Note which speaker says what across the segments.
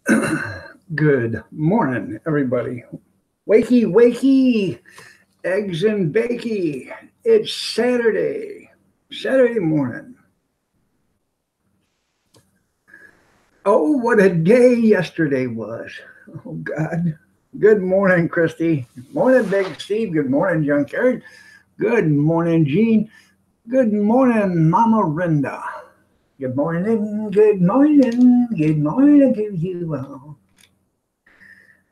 Speaker 1: Good morning, everybody. Wakey, wakey, eggs and bakey. It's Saturday morning. Oh, what a day yesterday was. Oh, God. Good morning, Christy. Morning, Big Steve. Good morning, Junkyard. Good morning, Gene. Good morning, Mama Rinda. Good morning, good morning, good morning to you all.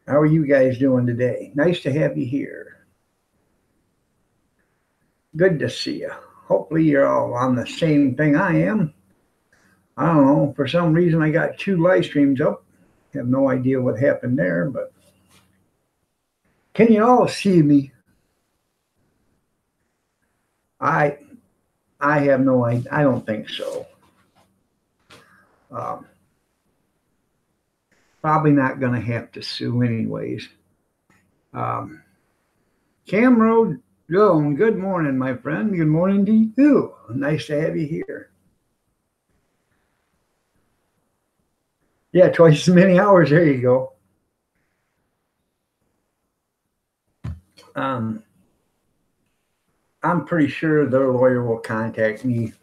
Speaker 1: How are you guys doing today? Nice to have you here. Good to see you. Hopefully you're all on the same thing I am. I don't know. For some reason I got 2 live streams up. Have no idea what happened there, but can you all see me? I have no idea. I don't think so. Um, Probably not going to have to sue anyways. Cam Road Joan, good morning, my friend. Good morning to you. Nice to have you here. Yeah, twice as many hours. There you go. I'm pretty sure their lawyer will contact me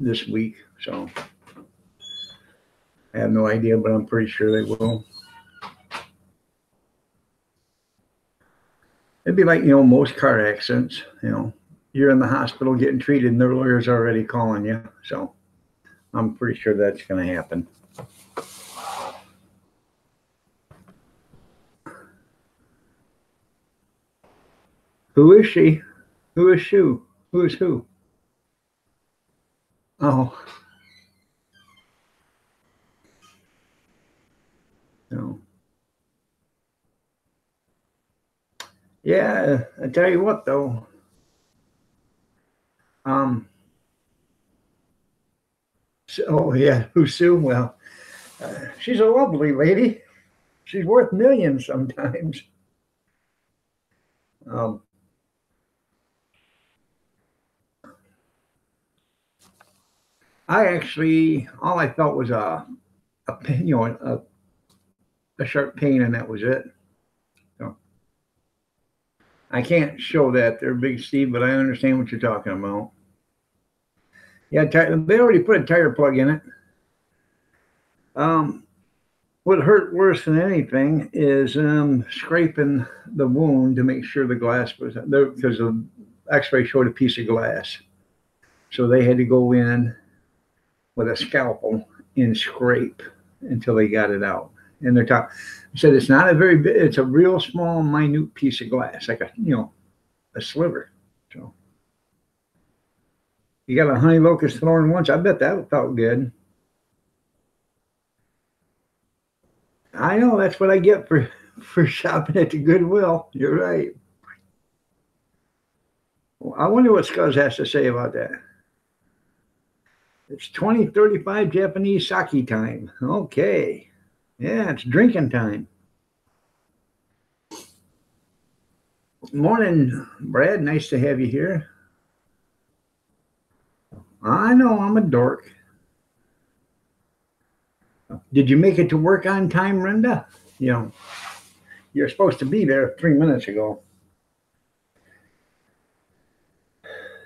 Speaker 1: this week. So I have no idea, but I'm pretty sure they will. It'd be like, most car accidents, you're in the hospital getting treated and their lawyer's already calling you. So I'm pretty sure that's going to happen. Who is she? Who is Sue? Who is who? Oh. No. Yeah, I tell you what, though. Oh, yeah. Who's Sue? Well, she's a lovely lady. She's worth millions sometimes. I actually, all I felt was a sharp pain, and that was it. So I can't show that there, Big Steve, but I understand what you're talking about. Yeah, they already put a tire plug in it. What hurt worse than anything is scraping the wound to make sure the glass was there, because the X-ray showed a piece of glass. So they had to go in with a scalpel and scrape until they got it out. And they're talking. Said it's not a very big. It's a real small, minute piece of glass, like a sliver. So you got a honey locust thorn once. I bet that felt good. I know that's what I get for shopping at the Goodwill. You're right. I wonder what Scuzz has to say about that. It's 20:35 Japanese sake time. Okay. Yeah, it's drinking time. Morning, Brad. Nice to have you here. I know I'm a dork. Did you make it to work on time, Brenda? You're supposed to be there 3 minutes ago.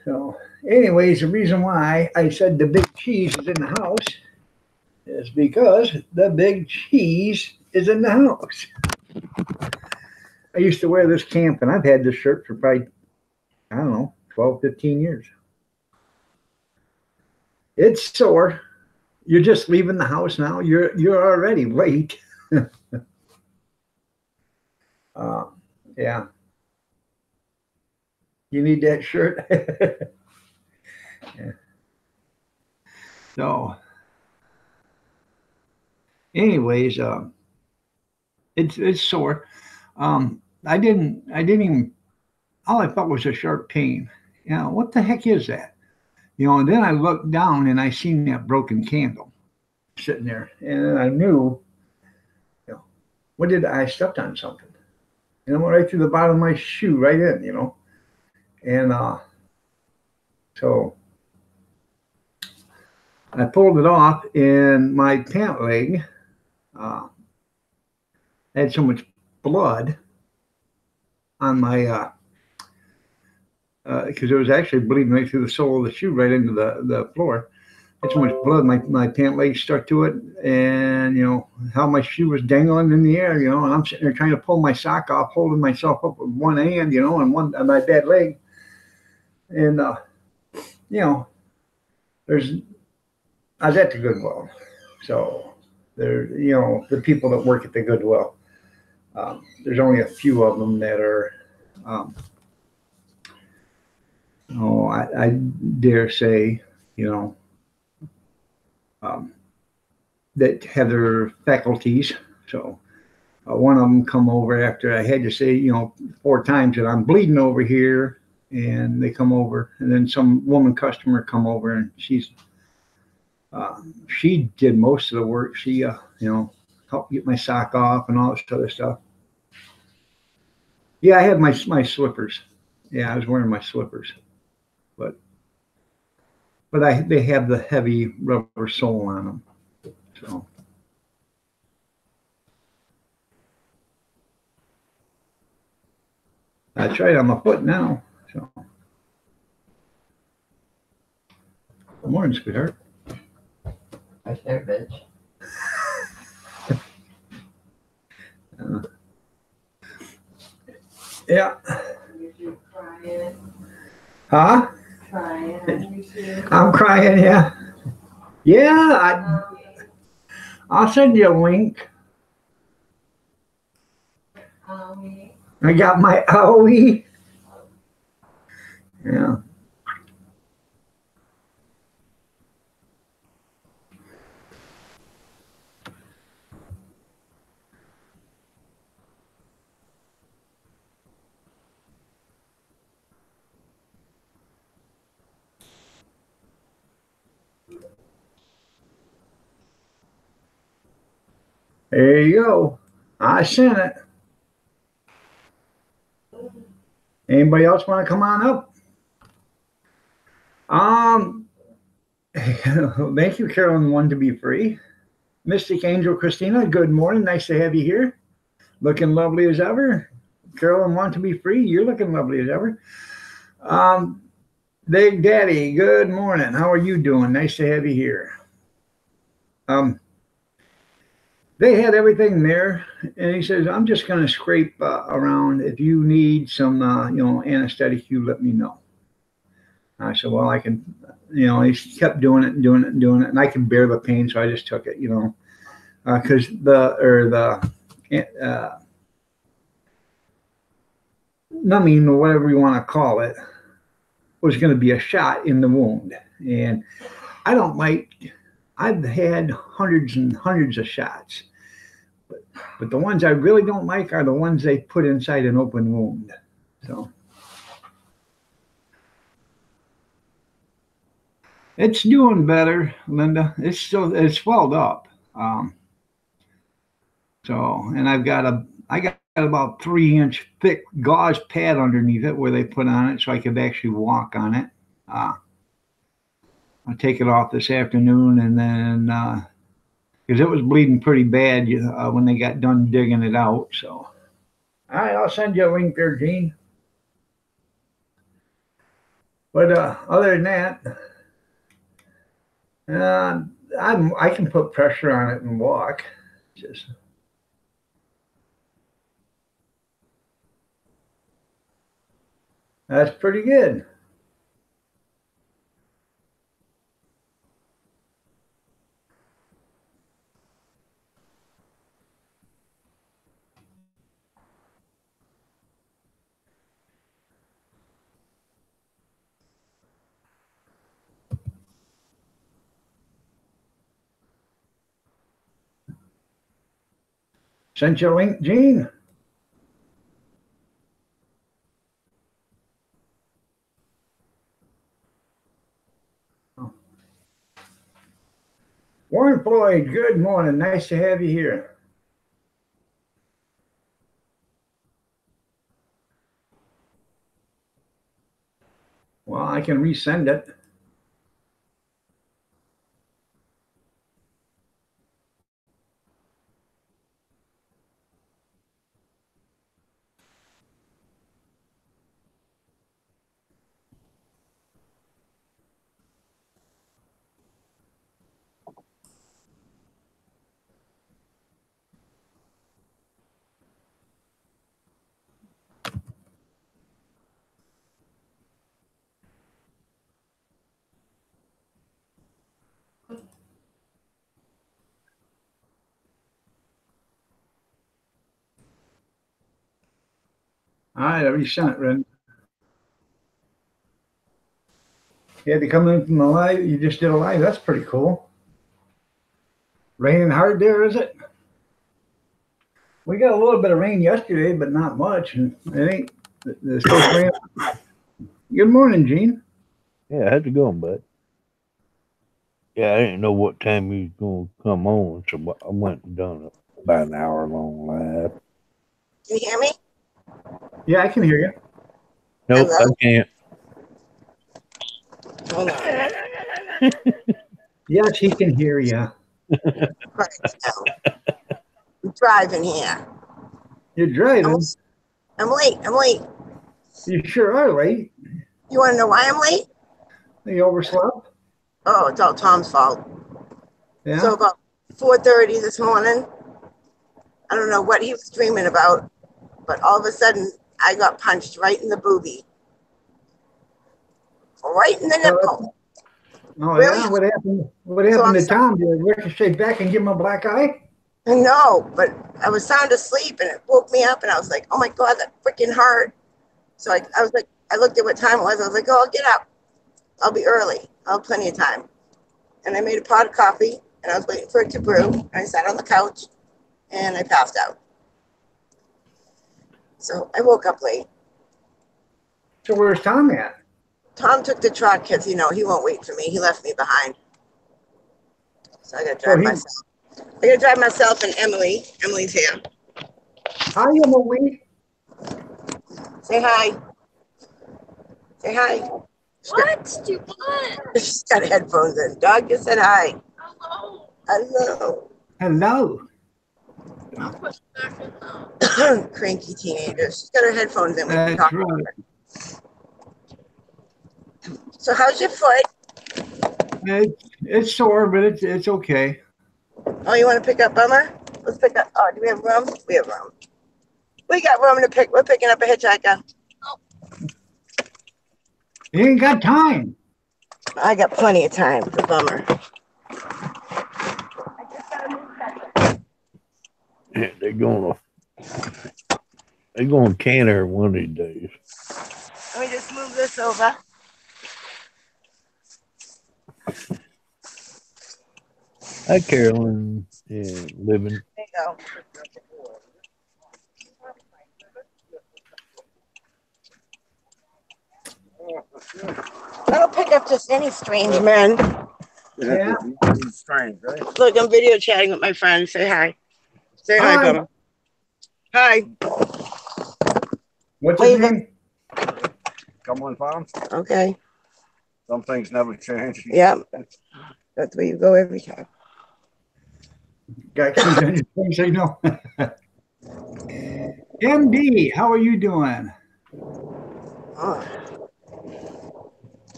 Speaker 1: So, anyways, the reason why I said the big cheese is in the house is because the big cheese is in the house. I used to wear this camp, and I've had this shirt for probably, I don't know, 12, 15 years. It's sore. You're just leaving the house now. You're already late. Yeah. You need that shirt. Yeah. So, anyways, it's sore. I didn't even. All I felt was a sharp pain. What the heck is that? And then I looked down and I seen that broken candle sitting there, and I knew, I stepped on something, and it went right through the bottom of my shoe, right in, and so I pulled it off, and my pant leg I had so much blood on my because it was actually bleeding right through the sole of the shoe, right into the floor. I had so much blood, my pant leg stuck to it, and how my shoe was dangling in the air, and I'm sitting there trying to pull my sock off, holding myself up with one hand, and one on my bad leg, and you know, there's I was at the Goodwill, so there, the people that work at the Goodwill, there's only a few of them that are. Um, Oh, I dare say, you know, um, that have their faculties. So one of them come over after I had to say, 4 times that I'm bleeding over here, and they come over, and then some woman customer come over, and she did most of the work. She, helped get my sock off and all this other stuff. Yeah, I had my slippers. Yeah, I was wearing my slippers, but they have the heavy rubber sole on them. So that's right on my foot now. So good morning, sweetheart.
Speaker 2: Right there, bitch.
Speaker 1: Yeah.
Speaker 2: You crying?
Speaker 1: Huh?
Speaker 2: Crying?
Speaker 1: I'm crying. Yeah. Yeah. I'll send you a link. I got my OE. Yeah. There you go. I sent it. Anybody else want to come on up? Thank you, Carolyn. One to be free. Mystic Angel Christina, good morning. Nice to have you here. Looking lovely as ever. Carolyn, want to be free. You're looking lovely as ever. Big Daddy, good morning. How are you doing? Nice to have you here. They had everything there, and he says, "I'm just going to scrape around. If you need some, anesthetic, you let me know." I said, "Well, I can." He kept doing it and doing it and doing it, and I can bear the pain, so I just took it. Because numbing or whatever you want to call it was going to be a shot in the wound, and I don't like. I've had hundreds and hundreds of shots, but the ones I really don't like are the ones they put inside an open wound. So it's doing better, Linda. It's swelled up. And I got about 3-inch thick gauze pad underneath it where they put on it so I could actually walk on it. I'll take it off this afternoon, and then because it was bleeding pretty bad when they got done digging it out. So, all right, I'll send you a link there, Gene. But other than that, I can put pressure on it and walk. Just that's pretty good. Sent you a link, Gene. Warren Floyd, good morning. Nice to have you here. Well, I can resend it. All right, I already sent it, Ren. You had to come in from the live. You just did a live. That's pretty cool. Raining hard there, is it? We got a little bit of rain yesterday, but not much. And it ain't. It's supposed to rain. Good morning, Gene.
Speaker 3: Yeah, how's it going, bud? Yeah, I didn't know what time you was gonna come on, so I went and done about an hour long live.
Speaker 4: Can you hear me?
Speaker 1: Yeah, I can hear you.
Speaker 3: Nope,
Speaker 4: Hello?
Speaker 3: I can't.
Speaker 4: Hold on.
Speaker 1: Yes, he can hear you.
Speaker 4: Right now. I'm driving here.
Speaker 1: You're driving.
Speaker 4: I'm late. I'm late.
Speaker 1: You sure are late.
Speaker 4: You want to know why I'm late?
Speaker 1: You overslept.
Speaker 4: Oh, it's all Tom's fault.
Speaker 1: Yeah.
Speaker 4: So about 4:30 this morning, I don't know what he was dreaming about, but all of a sudden I got punched right in the boobie. Right in the nipple.
Speaker 1: Oh
Speaker 4: Really?
Speaker 1: yeah. What happened? What happened to Tom? Did it ricochet back and give him a black eye?
Speaker 4: No, but I was sound asleep and it woke me up and I was like, oh my God, that freaking hurt. So I was like, I looked at what time it was. I was like, oh, I'll get up. I'll be early. I'll have plenty of time. And I made a pot of coffee and I was waiting for it to brew. And I sat on the couch and I passed out. So I woke up late.
Speaker 1: So where's Tom at?
Speaker 4: Tom took the truck because, he won't wait for me. He left me behind. So I got to drive myself. I got to drive myself and Emily. Emily's here.
Speaker 1: Hi, Emily.
Speaker 4: Say hi. Say hi.
Speaker 2: What do you want?
Speaker 4: She's got headphones in. Dog just said hi.
Speaker 2: Hello.
Speaker 4: Hello.
Speaker 1: Hello.
Speaker 2: I'll push back in now.
Speaker 4: Cranky teenager. She's got her headphones in. We can
Speaker 1: That's
Speaker 4: talk.
Speaker 1: right.
Speaker 4: So how's your foot?
Speaker 1: It's sore, but it's okay.
Speaker 4: Oh, you want to pick up Bummer? Let's pick up. Oh, do we have room? We have room. We got room to pick. We're picking up a hitchhiker.
Speaker 1: You ain't got time.
Speaker 4: I got plenty of time for Bummer.
Speaker 3: Yeah, they're gonna can her one of these days.
Speaker 4: Let me just move this over.
Speaker 3: Hi, Carolyn. Yeah, living.
Speaker 4: There you go. I don't pick up just any strange men.
Speaker 1: Yeah.
Speaker 3: Strange, right?
Speaker 4: Look, I'm video chatting with my friend. Say hi. Say hi,
Speaker 1: Hi.
Speaker 4: Bummer. Hi.
Speaker 1: What's his name?
Speaker 5: Cumberland Farms.
Speaker 4: Okay.
Speaker 5: Some things never change.
Speaker 4: Yep. That's where you go every time.
Speaker 1: Got keys on your phone signal. MD, how are you doing?
Speaker 4: Oh.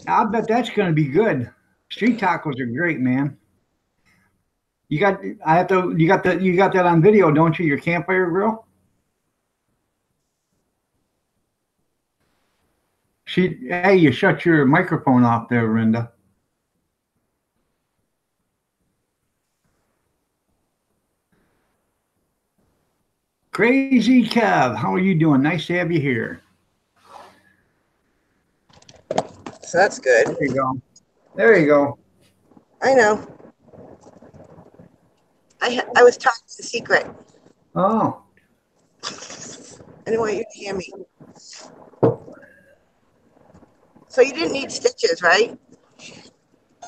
Speaker 1: I bet that's going to be good. Street tacos are great, man. You got that on video, don't you? Your campfire grill? Hey, you shut your microphone off there, Rinda. Crazy Kev, how are you doing? Nice to have you here.
Speaker 4: So that's good.
Speaker 1: There you go. There you go.
Speaker 4: I know. I was talking in secret.
Speaker 1: Oh.
Speaker 4: I didn't want you to hear me. So you didn't need stitches, right?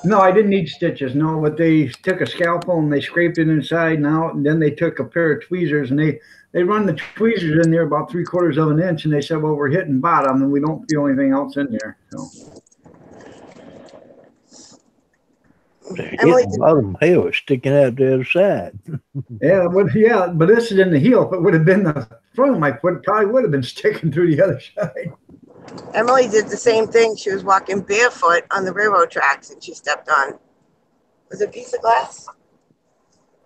Speaker 1: No, I didn't need stitches. No, but they took a scalpel and they scraped it inside and out, and then they took a pair of tweezers and they run the tweezers in there about 3/4 of an inch, and they said, well, we're hitting bottom and we don't feel anything else in there. So.
Speaker 4: Emily,
Speaker 3: A lot of them hell is sticking out the other side.
Speaker 1: Yeah, but this is in the heel. If it would have been the front of my foot, it probably would have been sticking through the other side.
Speaker 4: Emily did the same thing. She was walking barefoot on the railroad tracks and she stepped on. Was it a piece of glass?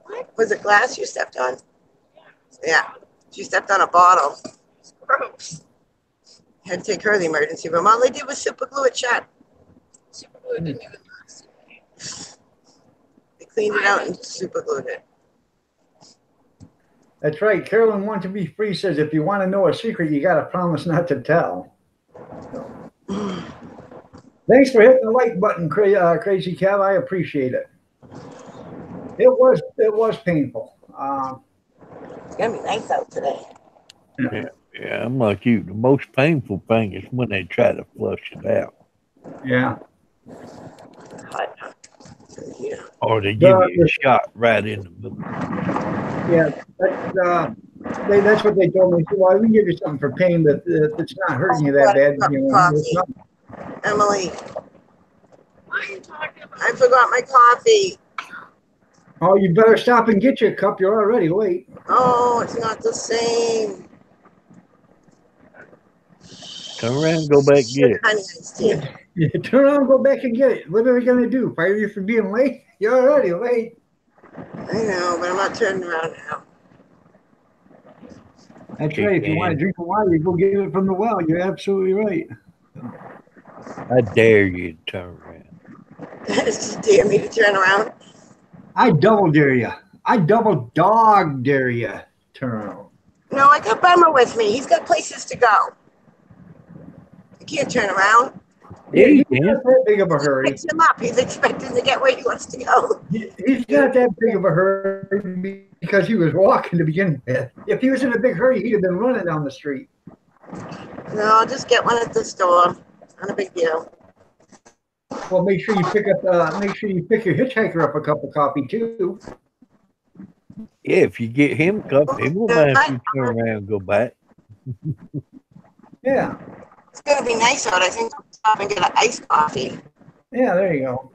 Speaker 4: What? Was it glass you stepped on? Yeah. She stepped on a bottle. Gross. Had to take her to the emergency room. All they did was super glue it shut. Super glue didn't even last. They cleaned it out and super glued it.
Speaker 1: That's right. Carolyn Want to Be Free says if you want to know a secret, you got to promise not to tell. Thanks for hitting the like button, Crazy Cat. I appreciate it. It was painful.
Speaker 4: It's gonna be nice out today.
Speaker 3: Yeah, I'm like you. The most painful thing is when they try to flush it out.
Speaker 1: Yeah.
Speaker 4: Hot. Yeah.
Speaker 3: Or they give you a shot right in the middle.
Speaker 1: Yeah, that's what they told me. Well, we can give you something for pain, but if it's not hurting you that bad, you know, it's not.
Speaker 4: Emily,
Speaker 2: What are you talking about?
Speaker 4: I forgot my coffee.
Speaker 1: Oh, you better stop and get you a cup. You're already late.
Speaker 4: Oh, it's not the same.
Speaker 3: Turn around and go back and get it.
Speaker 4: Honey iced tea.
Speaker 1: You turn around and go back and get it. What are we going to do? Fire you for being late? You're already late.
Speaker 4: I know, but I'm not turning around now.
Speaker 1: That's right. If you want to drink a water, you go get it from the well. You're absolutely right.
Speaker 3: I dare you to turn around.
Speaker 4: Just dare me to turn around.
Speaker 1: I double dare you. I double dog dare you. Turn around.
Speaker 4: No, I got Bummer with me. He's got places to go. I can't turn around.
Speaker 1: Yeah, he's
Speaker 3: Yeah.
Speaker 1: not that big of a hurry.
Speaker 4: Picks him up. He's expecting to get where he wants to go.
Speaker 1: He's not that big of a hurry because he was walking to begin with. If he was in a big hurry, he'd have been running down the street.
Speaker 4: No, I'll just get one at the store. Not a big deal.
Speaker 1: Well, make sure you pick your hitchhiker up a cup of coffee too.
Speaker 3: Yeah, if you get him a cup, he won't mind if you turn around and go back.
Speaker 1: Yeah,
Speaker 4: It's going to be nice out. I think I'll stop and get an iced coffee.
Speaker 1: yeah, there you go.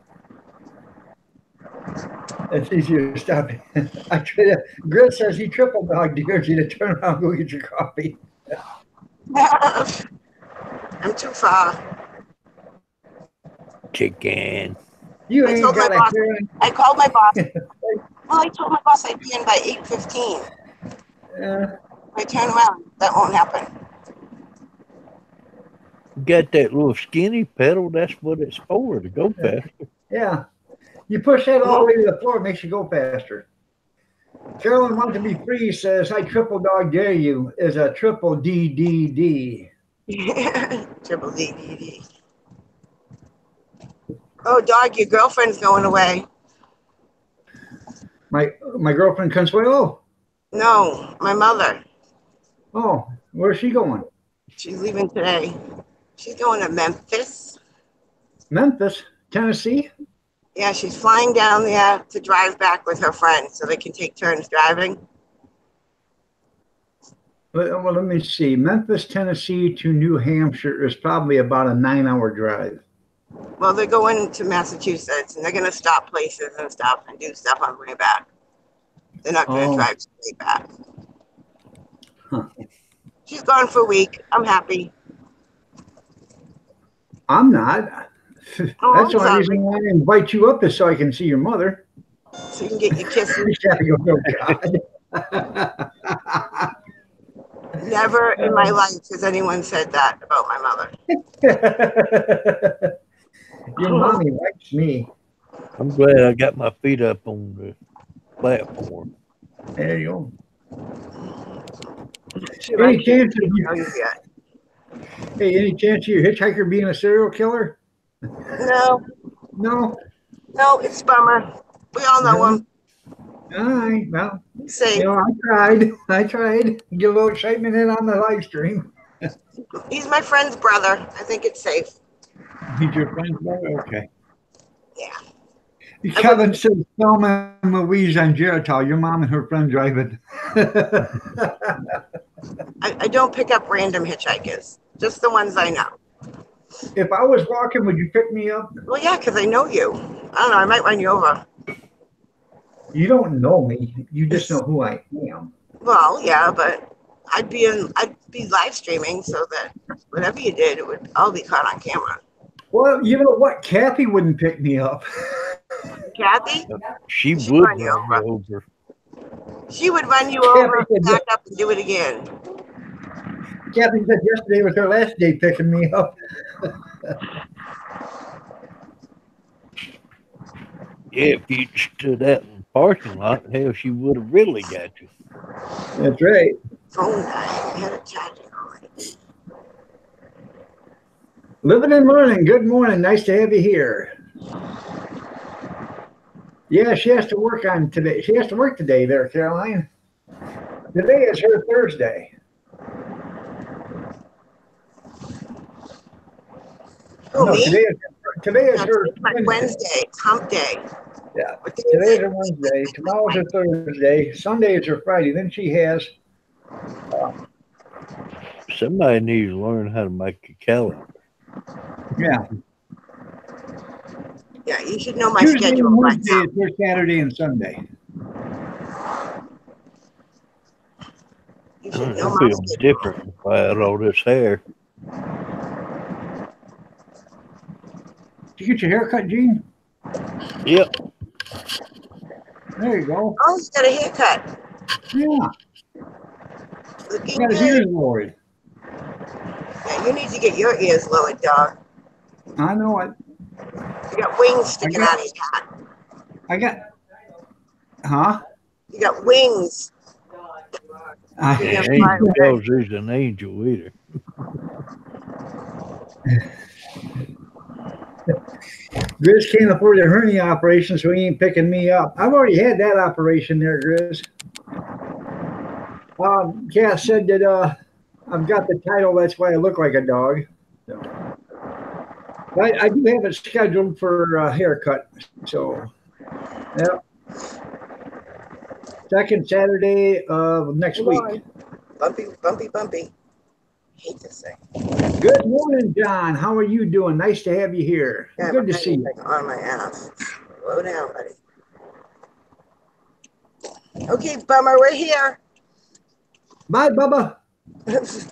Speaker 1: It's easier to stop. I try to. Grit says he triple dog dares you to turn around and go get your coffee.
Speaker 4: I'm too far.
Speaker 3: Chicken.
Speaker 1: You
Speaker 4: I
Speaker 1: ain't
Speaker 4: told my
Speaker 1: got a
Speaker 4: boss-
Speaker 1: turn.
Speaker 4: I called my boss. Well, I told my boss I'd be in by 8:15. If I turn around, that won't happen.
Speaker 3: You got that little skinny pedal, that's what it's for, to go faster.
Speaker 1: Yeah, you push that all the way to the floor, it makes you go faster. Carolyn Want to Be Free says, "I triple dog dare you" is a triple DDD.
Speaker 4: Triple DDD. Oh, dog, your girlfriend's going away.
Speaker 1: My girlfriend Consuelo.
Speaker 4: No, my mother.
Speaker 1: Oh, where's she going?
Speaker 4: She's leaving today. She's going to Memphis.
Speaker 1: Memphis, Tennessee.
Speaker 4: Yeah, she's flying down there to drive back with her friends so they can take turns driving.
Speaker 1: Well, let me see. Memphis, Tennessee to New Hampshire is probably about a 9-hour drive.
Speaker 4: Well, they're going to Massachusetts and they're going to stop places and stuff and do stuff on the way back. They're not going to
Speaker 1: Oh.
Speaker 4: drive straight back.
Speaker 1: Huh.
Speaker 4: She's gone for a week. I'm happy.
Speaker 1: I'm not.
Speaker 4: Oh,
Speaker 1: That's the
Speaker 4: I'm
Speaker 1: only
Speaker 4: sorry.
Speaker 1: reason why I invite you up is so I can see your mother.
Speaker 4: So you can get your kisses.
Speaker 1: Yeah, I go, oh, God.
Speaker 4: Never in my life has anyone said that about my mother.
Speaker 1: Your mommy likes me.
Speaker 3: I'm glad I got my feet up on the platform.
Speaker 1: There you go.
Speaker 4: She
Speaker 1: Any
Speaker 4: likes you.
Speaker 1: chance of you,
Speaker 4: Know you yet.
Speaker 1: hey, any chance of your hitchhiker being a serial killer?
Speaker 4: No,
Speaker 1: No.
Speaker 4: no, it's Bummer. We all know him.
Speaker 1: All right. Well,
Speaker 4: Say,
Speaker 1: you know, I tried. Get a little excitement in on the live stream.
Speaker 4: he's my friend's brother. I think it's safe.
Speaker 1: He's your friend's brother? Okay.
Speaker 4: Yeah.
Speaker 1: Kevin says, Thelma and Louise on Geritol. Your mom and her friend driving.
Speaker 4: I don't pick up random hitchhikers, just the ones I know.
Speaker 1: If I was walking, would you pick me up?
Speaker 4: Well, yeah, because I know you. I don't know. I might run you over.
Speaker 1: You don't know me. You just know who I am.
Speaker 4: Well, yeah, but I'd be live streaming so that whatever you did, it would all be caught on camera.
Speaker 1: Well, you know what? Kathy wouldn't pick me up.
Speaker 4: Kathy,
Speaker 3: She
Speaker 4: She
Speaker 3: would
Speaker 4: run you
Speaker 3: run you over.
Speaker 4: she would run you
Speaker 1: Kathy
Speaker 4: over,
Speaker 1: said
Speaker 4: back up, and do it again.
Speaker 1: Kathy said yesterday was her last day picking me up.
Speaker 3: Yeah, if you stood out in the parking lot, hell, she would have really got you.
Speaker 1: That's right.
Speaker 4: Phone died. I had it charging already.
Speaker 1: Living and learning. Good morning. Nice to have you here. Yeah, she has to work on today. She has to work today there, Caroline. Today is her Thursday.
Speaker 4: Who,
Speaker 1: No,
Speaker 4: me?
Speaker 1: today is
Speaker 4: No,
Speaker 1: her
Speaker 4: it's my Wednesday. It's hump day.
Speaker 1: Yeah.
Speaker 4: What day
Speaker 1: Today
Speaker 4: is
Speaker 1: is
Speaker 4: it?
Speaker 1: her Wednesday. Tomorrow's her Thursday. Sunday is her Friday. Then she has
Speaker 3: Somebody needs to learn how to make a calendar.
Speaker 1: yeah.
Speaker 4: Yeah, you should know my
Speaker 1: Tuesday
Speaker 4: schedule
Speaker 1: and
Speaker 4: by
Speaker 1: Wednesday
Speaker 4: now.
Speaker 1: is her Saturday and Sunday.
Speaker 4: You should
Speaker 3: I
Speaker 4: know my
Speaker 3: feel
Speaker 4: schedule.
Speaker 3: different if I had all this hair.
Speaker 1: Did you get your hair cut, Gene?
Speaker 3: Yep.
Speaker 1: There you go.
Speaker 4: Oh, he's got a haircut.
Speaker 1: Yeah.
Speaker 4: Looking
Speaker 1: Got his
Speaker 4: good.
Speaker 1: ears lowered.
Speaker 4: Yeah, you need to get your ears lowered, dog.
Speaker 1: I know it.
Speaker 4: You got wings sticking out of your hat.
Speaker 1: I got huh?
Speaker 4: You got wings.
Speaker 1: I,
Speaker 4: Yeah,
Speaker 3: Ain't
Speaker 4: fine.
Speaker 3: tells he's an angel either.
Speaker 1: Grizz can't afford a hernia operation, so he ain't picking me up. I've already had that operation there, Grizz. Cass said that I've got the title, that's why I look like a dog. So. But I do have it scheduled for a haircut. So, yeah. Second Saturday of next week.
Speaker 4: Bumpy, bumpy, bumpy. Hate this thing.
Speaker 1: Good morning, John. How are you doing? Nice to have you here.
Speaker 4: Yeah,
Speaker 1: Good to
Speaker 4: my
Speaker 1: see you.
Speaker 4: thing on my ass. Slow down, buddy. Okay, Bummer, we're here.
Speaker 1: Bye, Bubba.
Speaker 4: It's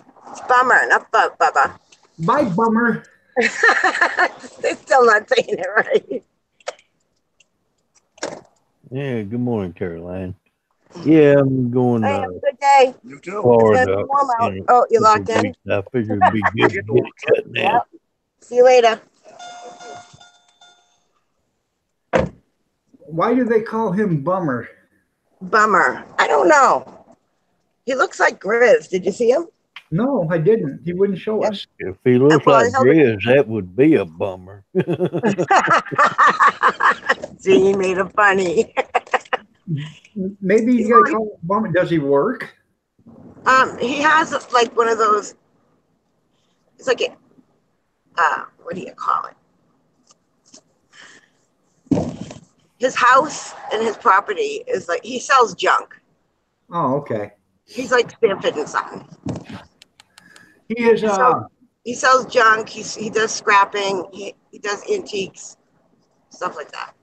Speaker 4: Bummer, not Bubba.
Speaker 1: Bye, Bummer.
Speaker 4: They're still not saying it right.
Speaker 3: Yeah, good morning, Caroline. Yeah, I'm going
Speaker 4: Hey, have a good day.
Speaker 5: You
Speaker 4: It's
Speaker 5: too.
Speaker 4: gonna
Speaker 3: Florida.
Speaker 4: be warm out.
Speaker 3: in a
Speaker 4: Oh, you
Speaker 3: couple
Speaker 4: locked in?
Speaker 3: weeks. I figured it'd be good to get it cut now.
Speaker 4: See you later.
Speaker 1: Why do they call him Bummer?
Speaker 4: Bummer. I don't know. He looks like Grizz. Did you see him?
Speaker 1: No, I didn't. He wouldn't show us.
Speaker 3: If he looks
Speaker 4: Well,
Speaker 3: like
Speaker 4: hell-
Speaker 3: Grizz, that would be a bummer.
Speaker 4: See, you made it funny.
Speaker 1: Maybe you gotta call him Bummer. Does he work?
Speaker 4: He has like one of those. It's like a, what do you call it? His house and his property is like he sells junk.
Speaker 1: Oh, okay.
Speaker 4: He's like Stanford and Son.
Speaker 1: He is
Speaker 4: He sells junk. He does scrapping. He does antiques, stuff like that.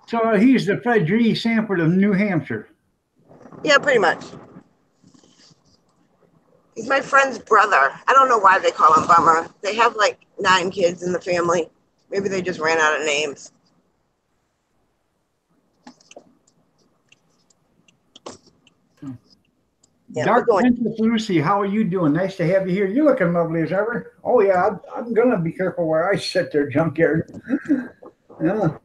Speaker 1: so he's the Fred G. Sanford of New Hampshire.
Speaker 4: Yeah, pretty much. He's my friend's brother. I don't know why they call him Bummer. They have like 9 kids in the family. Maybe they just ran out of names. Yeah,
Speaker 1: Dark
Speaker 4: we're going.
Speaker 1: Princess Lucy, how are you doing? Nice to have you here. You're looking lovely as ever. Oh yeah, I'm gonna be careful where I sit there, junkyard. Yeah.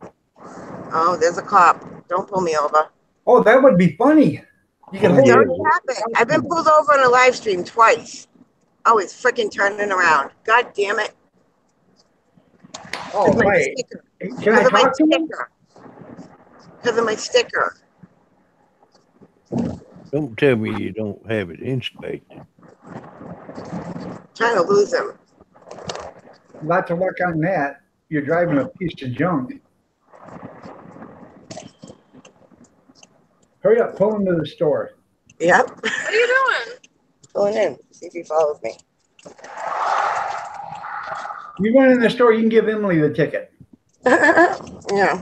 Speaker 4: Oh, there's a cop. Don't pull me over.
Speaker 1: Oh, that would be funny. You can
Speaker 4: It's
Speaker 1: hold
Speaker 3: Yeah.
Speaker 4: already happened. I've been pulled over on a live stream twice. Oh, he's freaking turning around. God damn it.
Speaker 1: Oh,
Speaker 4: Because of my
Speaker 1: wait.
Speaker 4: sticker.
Speaker 1: Can I
Speaker 4: Because of my
Speaker 1: talk to him?
Speaker 4: sticker. Because of my sticker.
Speaker 3: Don't tell me you don't have it inspected.
Speaker 4: Trying to lose him.
Speaker 1: Lots of luck on that. You're driving a piece of junk. Hurry up, pull him to the store.
Speaker 4: Yep.
Speaker 2: What are you doing?
Speaker 4: Pulling in. See if he follows me.
Speaker 1: You run in the store, you can give Emily the ticket.
Speaker 4: Yeah.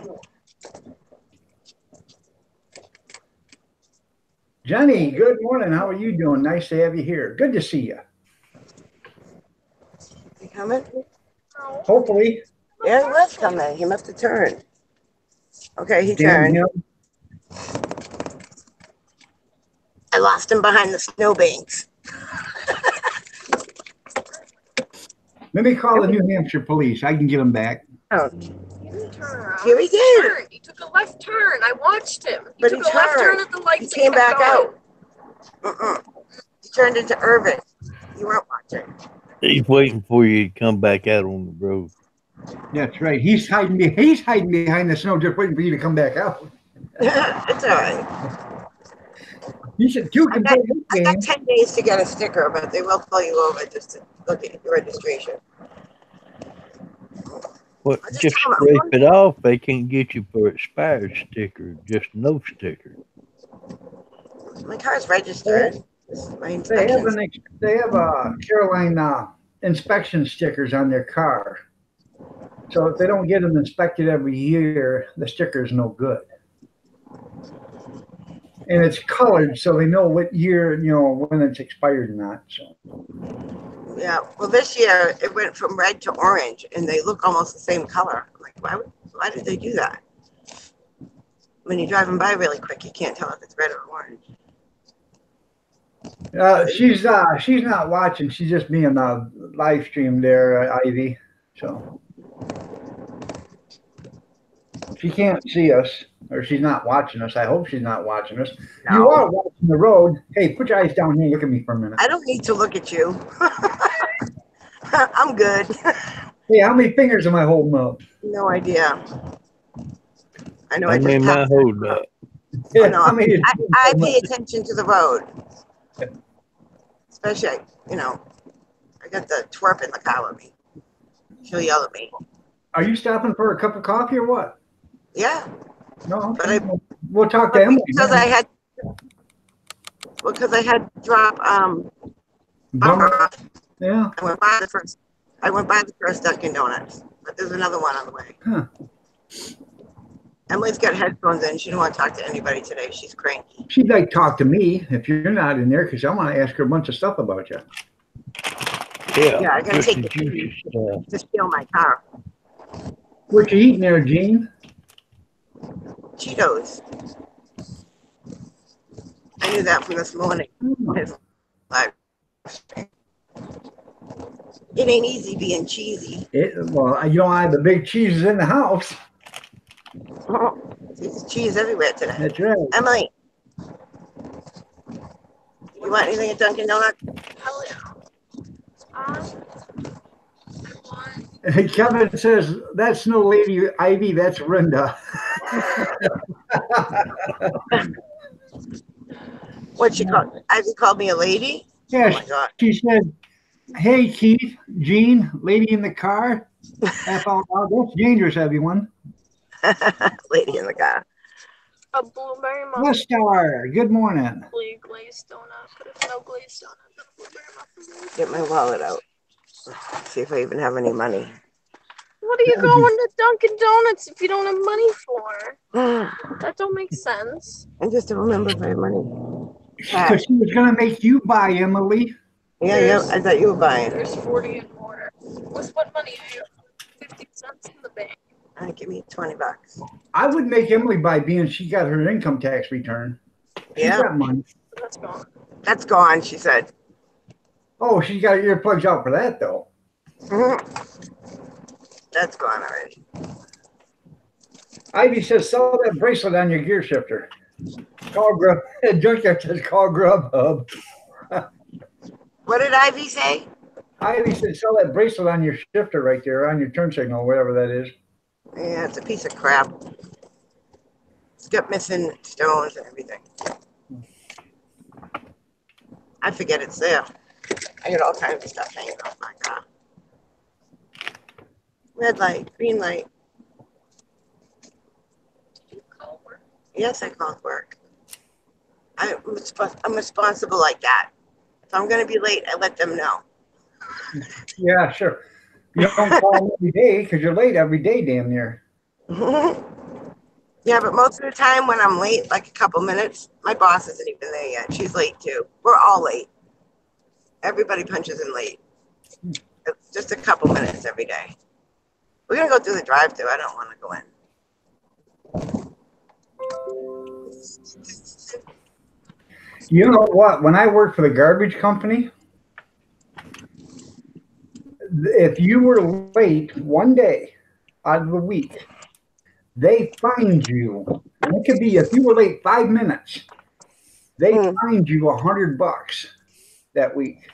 Speaker 1: Jenny, good morning. How are you doing? Nice to have you here. Good to see you.
Speaker 4: You coming?
Speaker 2: No.
Speaker 1: Hopefully.
Speaker 4: Yeah, he was coming. He must have turned. Okay, he
Speaker 1: Damn
Speaker 4: turned.
Speaker 1: him.
Speaker 4: I lost him behind the snowbanks.
Speaker 1: Let me call the New Hampshire police. I can get him back.
Speaker 4: Oh,
Speaker 2: You didn't turn around.
Speaker 4: here he did.
Speaker 2: Turned. You took a left left turn. I watched him.
Speaker 4: But
Speaker 2: took
Speaker 4: he
Speaker 2: a left turn
Speaker 4: turned.
Speaker 2: at the lights.
Speaker 4: He came
Speaker 2: and kept
Speaker 4: back
Speaker 2: going.
Speaker 4: out. He turned into Irvin. You weren't watching.
Speaker 3: He's waiting for you to come back out on the road.
Speaker 1: That's right. He's hiding behind the snow, just waiting for you to come back out.
Speaker 4: It's all right.
Speaker 1: He said, "You can play this
Speaker 4: I got
Speaker 1: game."
Speaker 4: 10 days to get a sticker, but they will pull you over just to look at your registration.
Speaker 3: What?
Speaker 4: I just
Speaker 3: Just
Speaker 4: tell 'em,
Speaker 3: scrape it off. They can't get you for expired sticker. Just no sticker.
Speaker 4: My car's registered. My
Speaker 1: They have
Speaker 4: inspection's
Speaker 1: they have Caroline inspection stickers on their car. So if they don't get them inspected every year, the sticker's no good. And it's colored, so they know what year, when it's expired or not. So
Speaker 4: Yeah, well, this year it went from red to orange, and they look almost the same color. I'm like, why did they do that? When you're driving by really quick, you can't tell if it's red or orange.
Speaker 1: she's not watching. She's just being live streamed there, Ivy. So she can't see us, or she's not watching us. I hope she's not watching us.
Speaker 4: No.
Speaker 1: You are watching the road. Hey, put your eyes down here and look at me for a minute.
Speaker 4: I don't need to look at you. I'm good.
Speaker 1: Hey, how many fingers am I holding up?
Speaker 4: No idea. I know
Speaker 3: I
Speaker 4: I just
Speaker 3: mean, my
Speaker 4: passed.
Speaker 3: hold up.
Speaker 1: Yeah,
Speaker 4: No,
Speaker 1: how many-
Speaker 4: I pay attention to the road. Especially, I got the twerp in the car with me. She'll yell at me.
Speaker 1: Are you stopping for a cup of coffee or what?
Speaker 4: Yeah.
Speaker 1: No,
Speaker 4: But
Speaker 1: okay. We'll talk to Emily.
Speaker 4: Because I had to drop Bummer off.
Speaker 1: Yeah.
Speaker 4: I went by the first Dunkin' Donuts, but there's another one on the way.
Speaker 1: Huh.
Speaker 4: Emily's got headphones in. She didn't want to talk to anybody today. She's cranky.
Speaker 1: She'd like talk to me if you're not in there, because I want to ask her a bunch of stuff about you.
Speaker 4: Yeah, I gotta
Speaker 3: just
Speaker 4: take
Speaker 3: the
Speaker 4: the
Speaker 3: juicy stuff.
Speaker 4: to steal my car.
Speaker 1: What you eating there, Gene?
Speaker 4: Cheetos. I knew that from this morning. His live stream. It ain't easy being cheesy.
Speaker 1: Well, I have the big cheeses in the house.
Speaker 4: There's cheese everywhere today.
Speaker 1: That's right.
Speaker 4: Emily, you want anything at Dunkin' Donuts?
Speaker 2: Hell yeah. I
Speaker 1: Kevin says, that's no Lady Ivy, that's Brenda.
Speaker 4: What she called? Ivy called me a lady? Oh
Speaker 1: Yes,
Speaker 4: my God.
Speaker 1: she said, hey, Keith, Gene, lady in the car. Half out loud. That's dangerous, everyone.
Speaker 4: Lady in the car.
Speaker 2: A blueberry
Speaker 1: Westar, good morning.
Speaker 2: muffin glazed donut, but if no glazed donut, then a blueberry muffin.
Speaker 4: Get my wallet out. See if I even have any money.
Speaker 2: What are you going to Dunkin' Donuts if you don't have money for? That don't make sense.
Speaker 4: And just to remember if I have money.
Speaker 1: Because she was going to make you buy, Emily.
Speaker 4: Yeah, I thought you were buying.
Speaker 2: There's 40 and more. With what money are you? 50 cents in the bank.
Speaker 4: Give me $20.
Speaker 1: I would make Emily buy, being she got her income tax return. She's
Speaker 4: Yeah.
Speaker 1: got money.
Speaker 2: That's gone.
Speaker 4: That's gone, she said.
Speaker 1: Oh, she's got earplugs out for that, though.
Speaker 4: That's gone already.
Speaker 1: Ivy says, sell that bracelet on your gear shifter. Call Grub. Junkyard says, call Grubhub.
Speaker 4: What did Ivy say?
Speaker 1: Ivy said, sell that bracelet on your shifter right there, on your turn signal, whatever that is.
Speaker 4: Yeah, it's a piece of crap. It's got missing stones and everything. I forget it's there. I got all kinds of stuff hanging off my car. Red light, green light.
Speaker 2: Did you call work?
Speaker 4: Yes, I called work. I'm responsible like that. If I'm going to be late, I let them know.
Speaker 1: Yeah, sure. You don't call them every day because you're late every day, damn near.
Speaker 4: Yeah, but most of the time when I'm late, like a couple minutes, my boss isn't even there yet. She's late too. We're all late. Everybody punches in late. It's just a couple minutes every day. We're going to go through the drive-thru. I don't want to go in.
Speaker 1: You know what? When I worked for the garbage company, if you were late one day out of the week, they find you. And it could be if you were late 5 minutes, they find you $100 that week.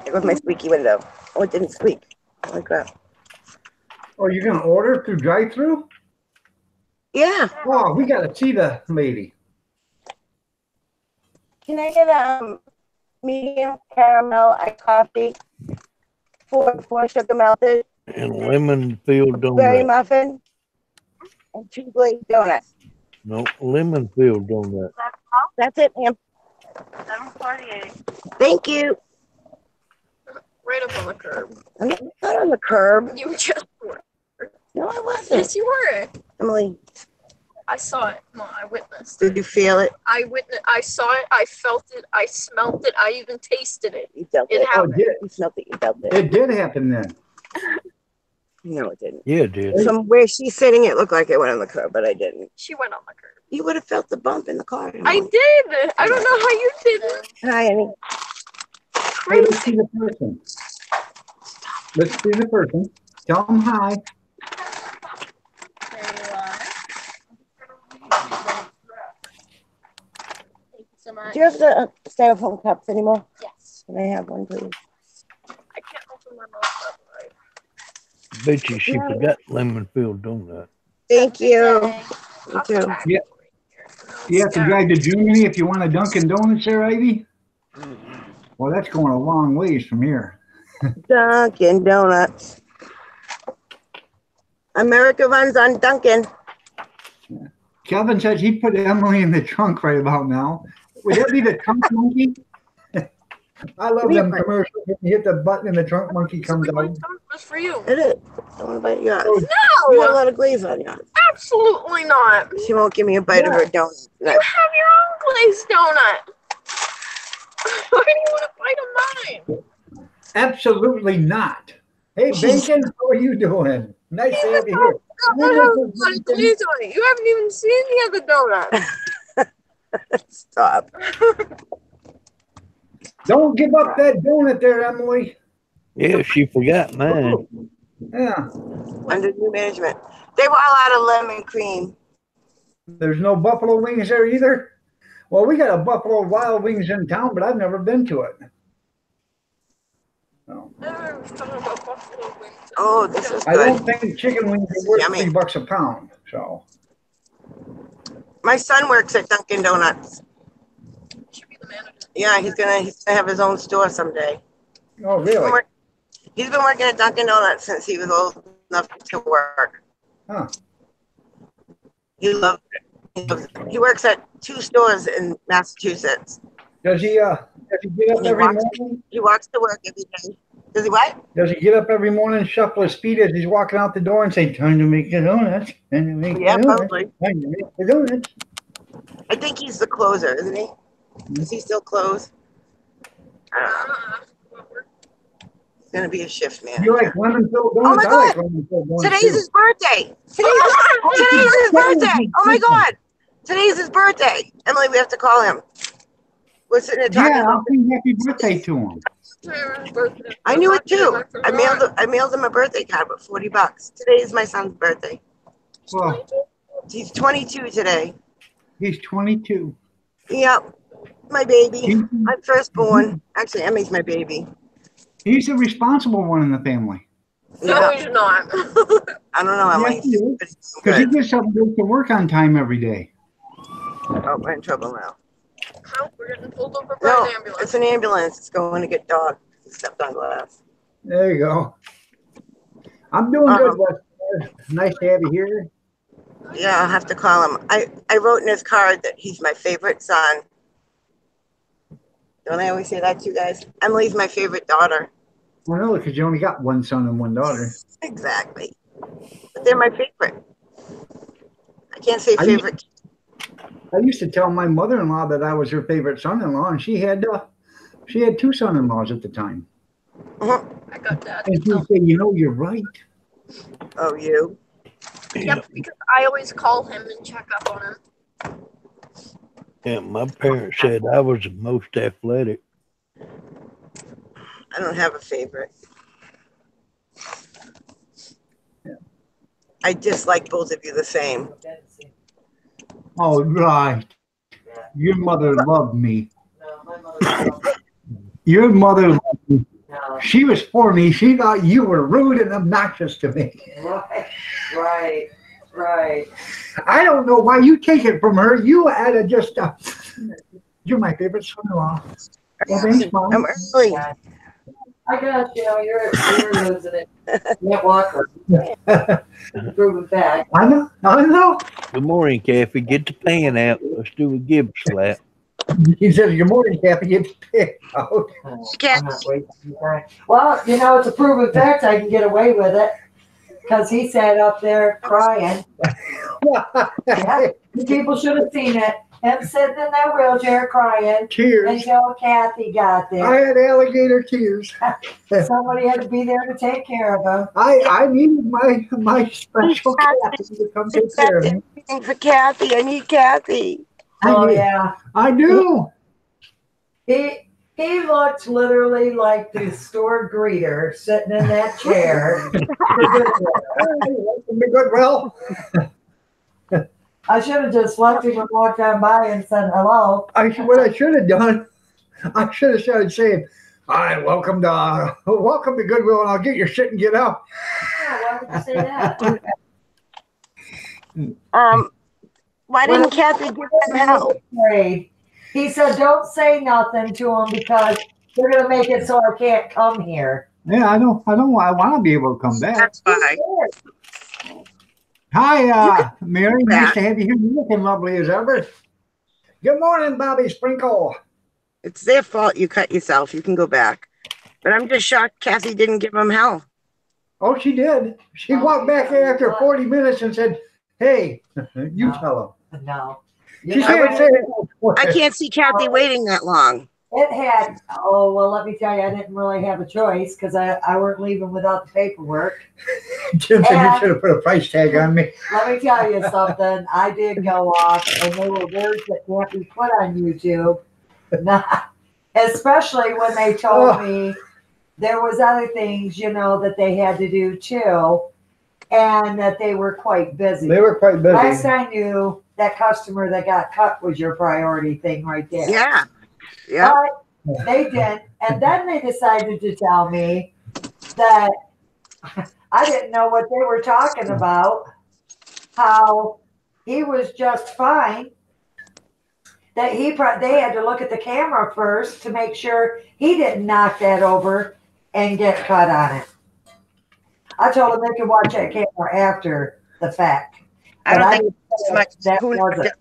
Speaker 4: It was my squeaky window. Oh, it didn't squeak. Holy crap.
Speaker 1: Oh, you're gonna order through drive-through?
Speaker 4: Yeah.
Speaker 1: Oh, we gotta see the lady.
Speaker 4: Can I get a medium caramel iced coffee, four sugar melted,
Speaker 3: And lemon filled
Speaker 4: berry
Speaker 3: donut.
Speaker 4: muffin, and 2 glazed donuts?
Speaker 3: No, lemon filled donut.
Speaker 4: That's it, ma'am.
Speaker 2: 7:48.
Speaker 4: Thank you.
Speaker 2: Right up on the curb.
Speaker 4: I'm not on the curb.
Speaker 2: You just were.
Speaker 4: No, I wasn't.
Speaker 2: Yes, you were.
Speaker 4: Emily,
Speaker 2: I saw it. No, I witnessed.
Speaker 4: did you feel it?
Speaker 2: I saw it. I felt it. I smelt it. I even tasted it.
Speaker 4: You felt
Speaker 2: It
Speaker 4: it.
Speaker 1: Oh,
Speaker 2: happened.
Speaker 4: You smelled it. You felt it.
Speaker 1: it did happen then.
Speaker 4: No, it didn't.
Speaker 3: Yeah, it did.
Speaker 4: From where she's sitting, it looked like it went on the curb, but I didn't.
Speaker 2: She went on the curb.
Speaker 4: You would have felt the bump in the car.
Speaker 2: I did. I don't know how you didn't.
Speaker 4: Hi, Annie.
Speaker 1: Hey, let's see the person. Let's see the person. Tell them hi.
Speaker 2: Thank you so much.
Speaker 4: Do you have the styrofoam cups anymore?
Speaker 2: Yes.
Speaker 4: Can I have one, please?
Speaker 2: I can't open my mouth up right.
Speaker 3: Bet you she forgot lemon filled donut.
Speaker 4: Thank you.
Speaker 2: Okay.
Speaker 4: You too.
Speaker 1: Yeah. You have to drive to Germany if you want a Dunkin' Donuts there, Ivy? Well, that's going a long ways from here.
Speaker 4: Dunkin' Donuts. America runs on Dunkin'.
Speaker 1: Kelvin says he put Emily in the trunk right about now. Would that be the trunk monkey? I love them commercials. When you hit the button and the trunk monkey comes out.
Speaker 2: It was for you.
Speaker 4: It is. I want to bite yours.
Speaker 1: Oh,
Speaker 4: You got a
Speaker 2: No,
Speaker 4: lot of glaze on yours.
Speaker 2: absolutely not.
Speaker 4: She won't give me a bite of her donut.
Speaker 2: You have your own glazed donut. Why do you want to bite of mine?
Speaker 1: absolutely not. Hey, Bacon, how are you doing? Nice to have you here.
Speaker 2: I have a lot of glaze on it. You haven't even seen the other donut.
Speaker 4: Stop.
Speaker 1: Don't give up that donut there, Emily.
Speaker 3: Yeah, she forgot mine.
Speaker 1: Yeah.
Speaker 4: Under new management. They were all out of lemon cream.
Speaker 1: There's no buffalo wings there either. Well, we got a Buffalo Wild Wings in town, but I've never been to it. No.
Speaker 2: I was talking about buffalo wings.
Speaker 4: Oh, this is
Speaker 1: I don't
Speaker 4: good.
Speaker 1: think chicken wings are worth
Speaker 4: Yummy.
Speaker 1: $3 a pound. So
Speaker 4: My son works at Dunkin' Donuts.
Speaker 2: Should be the manager.
Speaker 4: Yeah, he's gonna have his own store someday.
Speaker 1: oh really?
Speaker 4: He's been working at Dunkin' Donuts since he was old enough to work.
Speaker 1: Huh.
Speaker 4: He loves it. He works at 2 stores in Massachusetts.
Speaker 1: Does he get up
Speaker 4: He
Speaker 1: every
Speaker 4: walks-
Speaker 1: morning?
Speaker 4: He walks to work every day. Does he what?
Speaker 1: Does he get up every morning, shuffle his feet as he's walking out the door and say, "Time to make the donuts"? Time to make
Speaker 4: Yeah,
Speaker 1: the donuts.
Speaker 4: probably.
Speaker 1: Time to make the donuts.
Speaker 4: I think he's the closer, isn't he? Does he still close? I don't know. He's gonna be a shift
Speaker 1: You
Speaker 4: manager.
Speaker 1: like lemon filled
Speaker 4: Oh
Speaker 1: donuts?
Speaker 4: my
Speaker 1: I like
Speaker 4: God.
Speaker 1: lemon filled donuts
Speaker 4: Today's
Speaker 1: too.
Speaker 4: his birthday. Today's his birthday. Oh my God. Today's his birthday. Emily, we have to call him. We're sitting there talking
Speaker 1: Yeah,
Speaker 4: about
Speaker 1: I'll sing happy birthday to him.
Speaker 4: I knew it too. I mailed him a birthday card with $40. Today is my son's birthday.
Speaker 1: Well,
Speaker 4: He's 22 today.
Speaker 1: he's 22.
Speaker 4: Yep. My baby.
Speaker 1: He-
Speaker 4: My firstborn. Actually, Emmy's my baby.
Speaker 1: He's the responsible one in the family.
Speaker 2: No,
Speaker 4: Yeah.
Speaker 2: he's not.
Speaker 4: I don't know, Emily.
Speaker 1: Yes, he is.
Speaker 4: But he's
Speaker 1: Because he
Speaker 4: good.
Speaker 1: gets up and goes to work on time every day.
Speaker 4: Oh, we're in trouble now.
Speaker 2: Help, we're getting pulled over by
Speaker 4: No,
Speaker 2: an ambulance.
Speaker 4: it's an ambulance. It's going to get dog. He stepped on glass.
Speaker 1: There you go. I'm doing good, Wes. Nice to have you here.
Speaker 4: Yeah, I'll have to call him. I wrote in his card that he's my favorite son. Don't I always say that to you guys? Emily's my favorite daughter.
Speaker 1: Well, no, because you only got one son and one daughter.
Speaker 4: Exactly. But they're my favorite. I can't say
Speaker 1: I-
Speaker 4: favorite.
Speaker 1: I used to tell my mother-in-law that I was her favorite son-in-law, and she had 2 son-in-laws at the time.
Speaker 2: I got that.
Speaker 1: And she would say, "You know, you're right."
Speaker 4: Oh, you?
Speaker 2: Yep, because I always call him and check up on him.
Speaker 3: Yeah, my parents said I was the most athletic.
Speaker 4: I don't have a favorite. I dislike both of you the same.
Speaker 1: Oh, right. Your mother loved me.
Speaker 6: No, my mother
Speaker 1: Your mother loved me.
Speaker 6: no.
Speaker 1: She was for me. She thought you were rude and obnoxious to me.
Speaker 6: Right.
Speaker 1: I don't know why you take it from her. You had a just you're my favorite son-in-law. Well, thanks, Mom.
Speaker 4: I'm early.
Speaker 6: Yeah. I guess, you're losing it. You can't walk her. Prove it back.
Speaker 1: I know.
Speaker 3: Good morning, Kathy. Get the pan out. Let's do a Gibbs slap.
Speaker 1: He says, good morning, Kathy. It's picked out.
Speaker 6: I'm not wasting your time. Well, it's a proven fact I can get away with it. Because he sat up there crying. Yeah, people should have seen it. Him sitting in that wheelchair crying
Speaker 1: Tears.
Speaker 6: until Kathy got
Speaker 1: I
Speaker 6: there.
Speaker 1: had alligator tears.
Speaker 6: Somebody had to be there to take care of him.
Speaker 1: I needed my special Kathy to come take care of me.
Speaker 4: Everything for Kathy. I need Kathy.
Speaker 6: Oh,
Speaker 1: I do.
Speaker 6: yeah.
Speaker 1: I do.
Speaker 6: He looked literally like the store greeter sitting in that chair.
Speaker 1: Goodwill.
Speaker 6: I should have just left him and walked on by and said hello.
Speaker 1: What I should have done, I should have started saying, "Hi, welcome to Goodwill, and I'll get your shit and get out."
Speaker 6: Yeah, why would you say that?
Speaker 4: Why didn't Kathy give him help?
Speaker 6: Afraid. He said, "Don't say nothing to him because they're gonna make it so I can't come here."
Speaker 1: Yeah, I want to be able to come back.
Speaker 4: That's why.
Speaker 1: Hi, Mary. Nice
Speaker 4: back.
Speaker 1: to have you here. You're looking lovely as ever. Good morning, Bobby Sprinkle.
Speaker 4: It's their fault you cut yourself. You can go back. But I'm just shocked Kathy didn't give him help.
Speaker 1: Oh, she did. She walked back there after 40 minutes and said, "Hey, you tell him."
Speaker 6: No.
Speaker 1: She can't say it.
Speaker 4: I can't see Kathy waiting that long.
Speaker 6: It had, well, let me tell you, I didn't really have a choice because I weren't leaving without the paperwork.
Speaker 1: Jim said you should have put a price tag on me.
Speaker 6: Let me tell you something. I did go off, and they were words that can't be put on YouTube. Not, especially when they told me there was other things, that they had to do too, and that they were quite busy.
Speaker 1: They were quite busy.
Speaker 6: Last I knew, that customer that got cut was your priority thing right there.
Speaker 4: Yeah. Yeah.
Speaker 6: But they did. And then they decided to tell me that I didn't know what they were talking about, how he was just fine, that they had to look at the camera first to make sure he didn't knock that over and get cut on it. I told them they could watch that camera after the fact.
Speaker 4: I don't think
Speaker 6: it's
Speaker 4: much.
Speaker 6: that
Speaker 4: Who
Speaker 6: wasn't.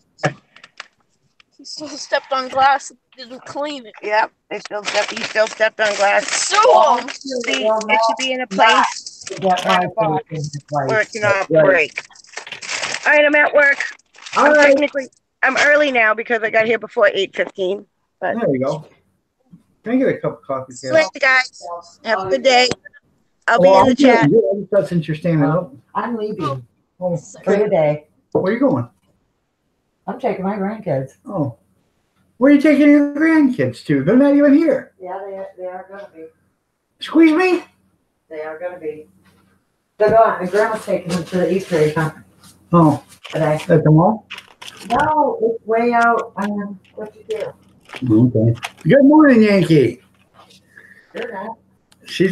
Speaker 2: He still stepped on glass and didn't clean it.
Speaker 4: Yep. He still stepped on glass.
Speaker 2: Sue him.
Speaker 4: It should be in a place
Speaker 6: Get my foot in the place.
Speaker 4: where it cannot
Speaker 1: Right.
Speaker 4: break. All right, I'm at work.
Speaker 1: All right.
Speaker 4: I'm early now because I got here before 8:15.
Speaker 1: There you go. Can I get a cup of coffee?
Speaker 4: See you later, guys. Have a good day. I'll be
Speaker 1: Oh,
Speaker 4: in the chat.
Speaker 1: I thought since you're standing up.
Speaker 6: I'm leaving
Speaker 1: Oh,
Speaker 6: for the day.
Speaker 1: where are you going?
Speaker 6: I'm taking my grandkids.
Speaker 1: Oh. Where are you taking your grandkids to? They're not even here.
Speaker 6: Yeah, they are going to be.
Speaker 1: Squeeze me?
Speaker 6: They are going to be. They're going. My grandma's taking them to the Easter hunt
Speaker 1: Oh,
Speaker 6: today.
Speaker 1: at the mall?
Speaker 6: No, it's way out. What you do?
Speaker 1: Okay. Good morning, Yankee.
Speaker 6: They're not.
Speaker 1: She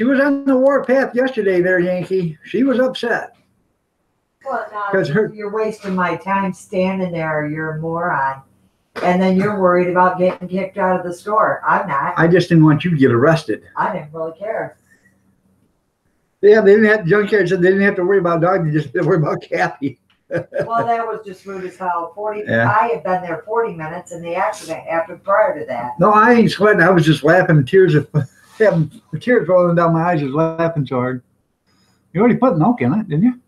Speaker 1: was on the warpath yesterday there, Yankee. She was upset.
Speaker 6: Well,
Speaker 1: 'Cause her-
Speaker 6: you're wasting my time standing there. You're a moron. And then you're worried about getting kicked out of the store. I'm not.
Speaker 1: I just didn't want you to get arrested.
Speaker 6: I didn't really care.
Speaker 1: Yeah, they didn't have junkyard said they didn't have to worry about dog, they just had to worry about Kathy.
Speaker 6: Well, that was just rude as hell.
Speaker 1: Yeah.
Speaker 6: I had been there 40 minutes, and the accident happened prior to that.
Speaker 1: No, I ain't sweating. I was just laughing, tears rolling down my eyes, just laughing so hard. You already put milk in it, didn't you?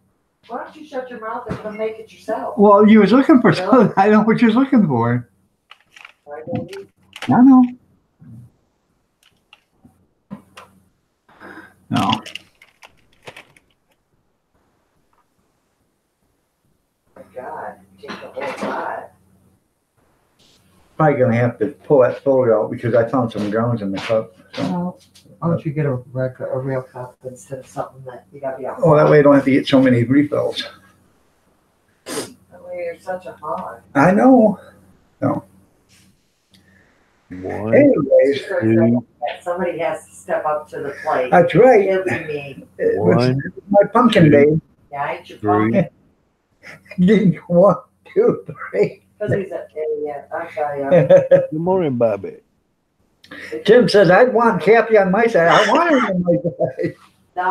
Speaker 6: Why don't you shut your mouth and come make it yourself?
Speaker 1: Well, you was looking for something. I know what you was looking for.
Speaker 6: Right, baby?
Speaker 1: I know. No.
Speaker 6: My God, take the whole lot.
Speaker 1: Probably gonna have to pull that photo out because I found some grounds in the cup. So.
Speaker 6: Well, why don't you get a real cup instead of something that you gotta be out?
Speaker 1: Oh, that way I don't have to get so many refills.
Speaker 6: That way you're such a hog.
Speaker 1: I know.
Speaker 3: One,
Speaker 1: Anyways,
Speaker 3: two,
Speaker 6: Somebody has to step up to the plate.
Speaker 1: that's right.
Speaker 6: It'll be me.
Speaker 1: It was
Speaker 3: one,
Speaker 1: my pumpkin day.
Speaker 6: Yeah, I ain't your
Speaker 3: three.
Speaker 6: pumpkin.
Speaker 1: 1, 2, 3.
Speaker 6: Because he's an idiot, I tell you.
Speaker 3: Good morning, Bobby.
Speaker 1: Tim says I'd want Kathy on my side. I want her on my side.
Speaker 6: No,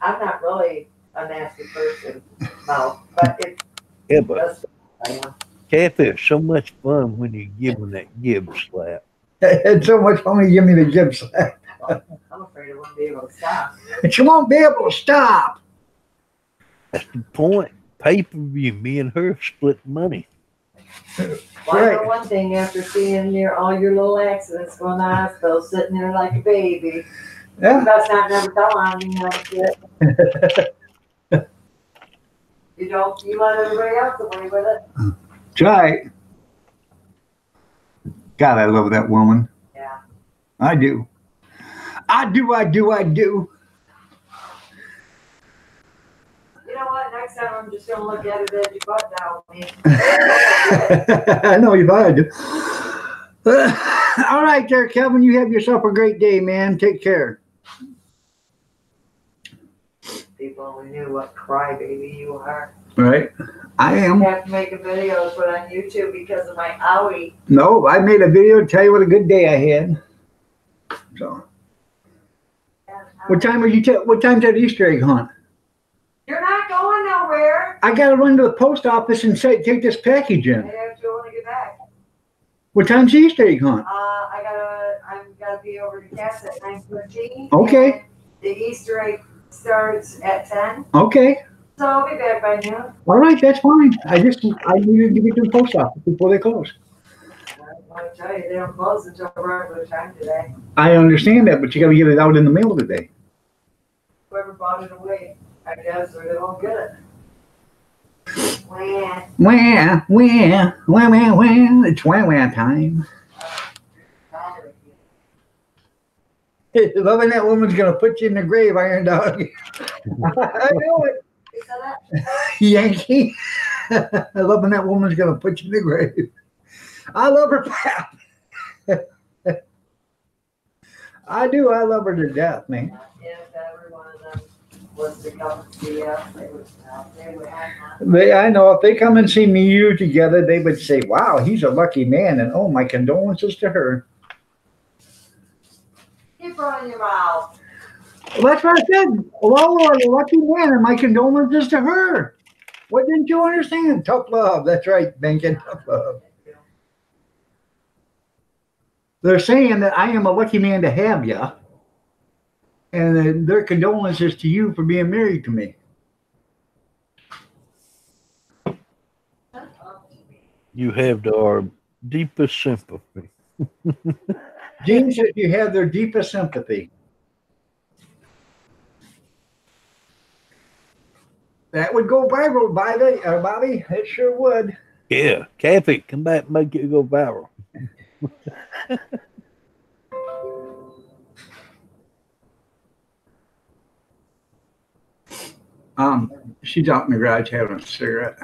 Speaker 6: I'm not really a nasty person, no, but it
Speaker 3: Yeah, but
Speaker 6: does, I am.
Speaker 3: Kathy, it's so much fun when you give them that gib slap.
Speaker 1: It's so much fun to give me the jib slap.
Speaker 6: I'm afraid I won't be able to stop.
Speaker 1: She won't be able to stop.
Speaker 3: That's the point. Pay-per-view, me and her split money.
Speaker 6: Well, I know
Speaker 1: Right.
Speaker 6: one thing after seeing all your little accidents going to the hospital, sitting there like a baby.
Speaker 1: Yeah.
Speaker 6: You best not never tell on me like shit. You let everybody else away with it.
Speaker 1: Try. God, I love that woman.
Speaker 6: Yeah.
Speaker 1: I do. I do.
Speaker 6: You know what? Next time I'm just gonna look at it as you butt down with me.
Speaker 1: I know you would. All right there, Kevin. You have yourself a great day, man. Take care.
Speaker 6: People only knew what crybaby you are.
Speaker 1: All right. I am.
Speaker 6: I have to make a video to put on YouTube because of my owie.
Speaker 1: No, I made a video to tell you what a good day I had. So, what time are you? What time's that Easter egg hunt?
Speaker 6: You're not going nowhere.
Speaker 1: I gotta run to the post office and say take this package
Speaker 6: I
Speaker 1: in.
Speaker 6: have to when I get back.
Speaker 1: What time's the Easter egg hunt?
Speaker 6: I'm gotta be over to Cass at 9:15.
Speaker 1: Okay.
Speaker 6: The Easter egg starts at 10,
Speaker 1: Okay.
Speaker 6: so I'll be back by noon.
Speaker 1: All right, that's fine. I needed to get to the post office before they close.
Speaker 6: I want to tell you, they don't close until regular time today.
Speaker 1: I understand that, but you gotta get it out in the mail today.
Speaker 6: Whoever bought it away, I guess, or they won't get it. Wah.
Speaker 1: It's wah time. Loving that woman's gonna put you in the grave, Iron Dog. I know it.
Speaker 6: You said that?
Speaker 1: Yankee. Loving that woman's gonna put you in the grave. I love her, pap. I do. I love her to death, man.
Speaker 6: If every one of them was to come and see us, they would have
Speaker 1: I know if they come and see me, you together, they would say, "Wow, he's a lucky man," and oh, my condolences to her.
Speaker 6: Keep running your mouth.
Speaker 1: Well, that's what I said. Well, a lucky man, and my condolences to her. What didn't you understand? Tough love. That's right, Benkin. Tough love. They're saying that I am a lucky man to have you, and their condolences to you for being married to me.
Speaker 3: You have our deepest sympathy.
Speaker 1: Gene said you have their deepest sympathy. That would go viral, Bobby. It sure would.
Speaker 3: Yeah, Kathy, come back and make it go viral.
Speaker 1: She's out in the garage having a cigarette.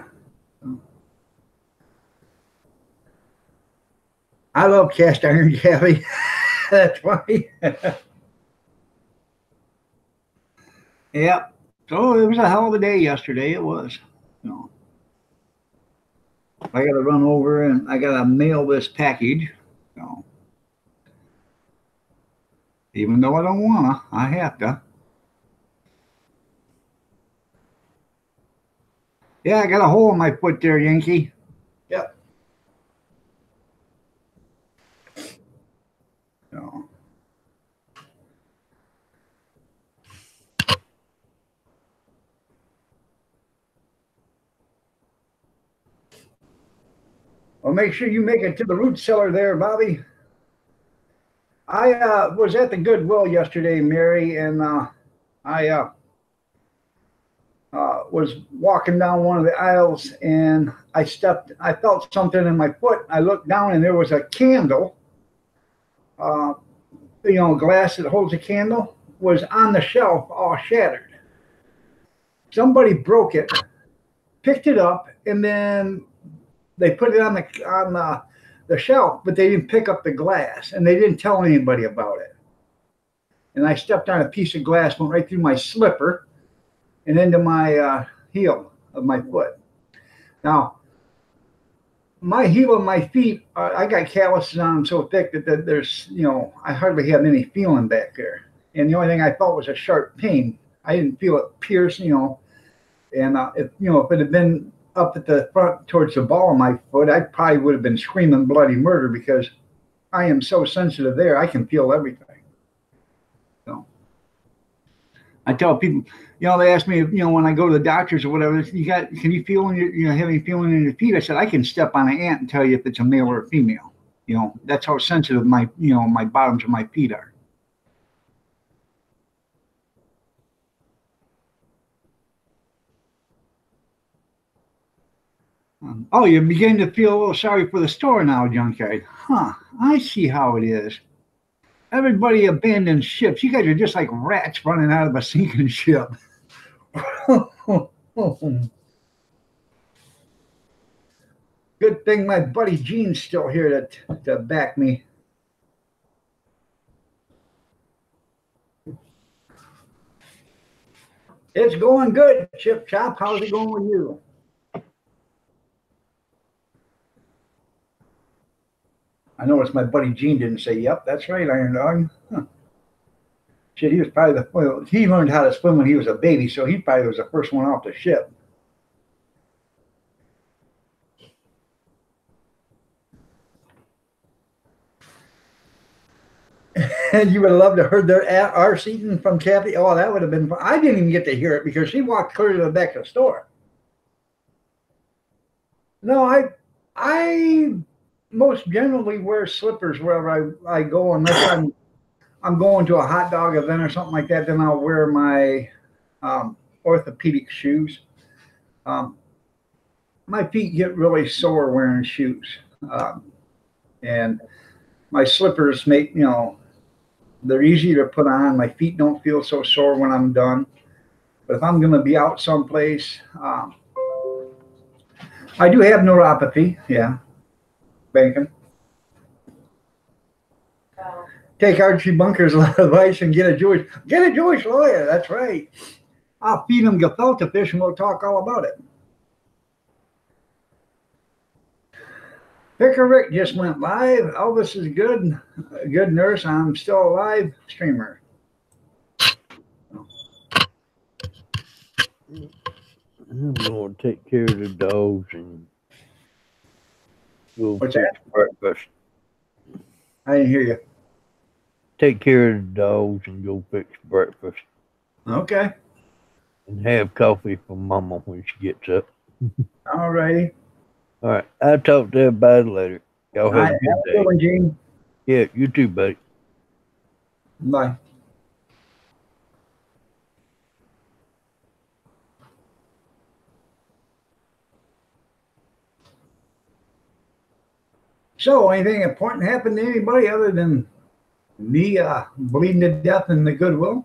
Speaker 1: I love cast iron, Kathy. That's funny. Yeah. So it was a hell of a day yesterday. It was. So, I got to run over and I got to mail this package. So, even though I don't wanna, I have to. Yeah, I got a hole in my foot there, Yankee. Yep. So. Well, make sure you make it to the root cellar there, Bobby. I was at the Goodwill yesterday, Mary, and I was walking down one of the aisles and I felt something in my foot. I looked down and there was a candle, glass that holds a candle was on the shelf all shattered. Somebody broke it, picked it up, and then they put it on the shelf, but they didn't pick up the glass and they didn't tell anybody about it. And I stepped on a piece of glass, went right through my slipper and into my heel of my foot. Now, my heel and my feet, I got calluses on them so thick that there's, I hardly have any feeling back there. And the only thing I felt was a sharp pain. I didn't feel it pierce, and if it had been up at the front towards the ball of my foot, I probably would have been screaming bloody murder because I am so sensitive there. I can feel everything. So I tell people, they ask me, when I go to the doctors or whatever, can you feel have any feeling in your feet? I said, I can step on an ant and tell you if it's a male or a female. That's how sensitive my bottoms of my feet are. Oh, you're beginning to feel a little sorry for the store now, Junkyard. Huh, I see how it is. Everybody abandons ships. You guys are just like rats running out of a sinking ship. Good thing my buddy Gene's still here to back me. It's going good, Chip Chop. How's it going with you? I noticed my buddy Gene didn't say, yep, that's right, Iron Dog. Huh. Shit, he was probably he learned how to swim when he was a baby, so he probably was the first one off the ship. And you would have loved to heard their arse eating from Kathy. Oh, that would have been fun. I didn't even get to hear it because she walked clear to the back of the store. No, I most generally wear slippers wherever I go, unless I'm going to a hot dog event or something like that. Then I'll wear my orthopedic shoes. My feet get really sore wearing shoes, and my slippers make they're easy to put on. My feet don't feel so sore when I'm done. But if I'm going to be out someplace, I do have neuropathy. Yeah. Banking. Take Archie Bunker's advice and get a Jewish lawyer. That's right. I'll feed him gefilte fish and we'll talk all about it. Picker Rick just went live. Elvis is good. A good nurse. I'm still alive. Streamer.
Speaker 3: I'm going to take care of the dogs and go
Speaker 1: What's
Speaker 3: fix
Speaker 1: that?
Speaker 3: breakfast.
Speaker 1: I didn't hear you.
Speaker 3: Take care of the dogs and go fix breakfast.
Speaker 1: Okay.
Speaker 3: And have coffee for Mama when she gets up.
Speaker 1: All righty.
Speaker 3: All right. I'll talk to everybody later. Y'all have a good day.
Speaker 1: One, Gene.
Speaker 3: Yeah, you too, buddy.
Speaker 1: Bye. So, anything important happened to anybody other than me bleeding to death in the Goodwill?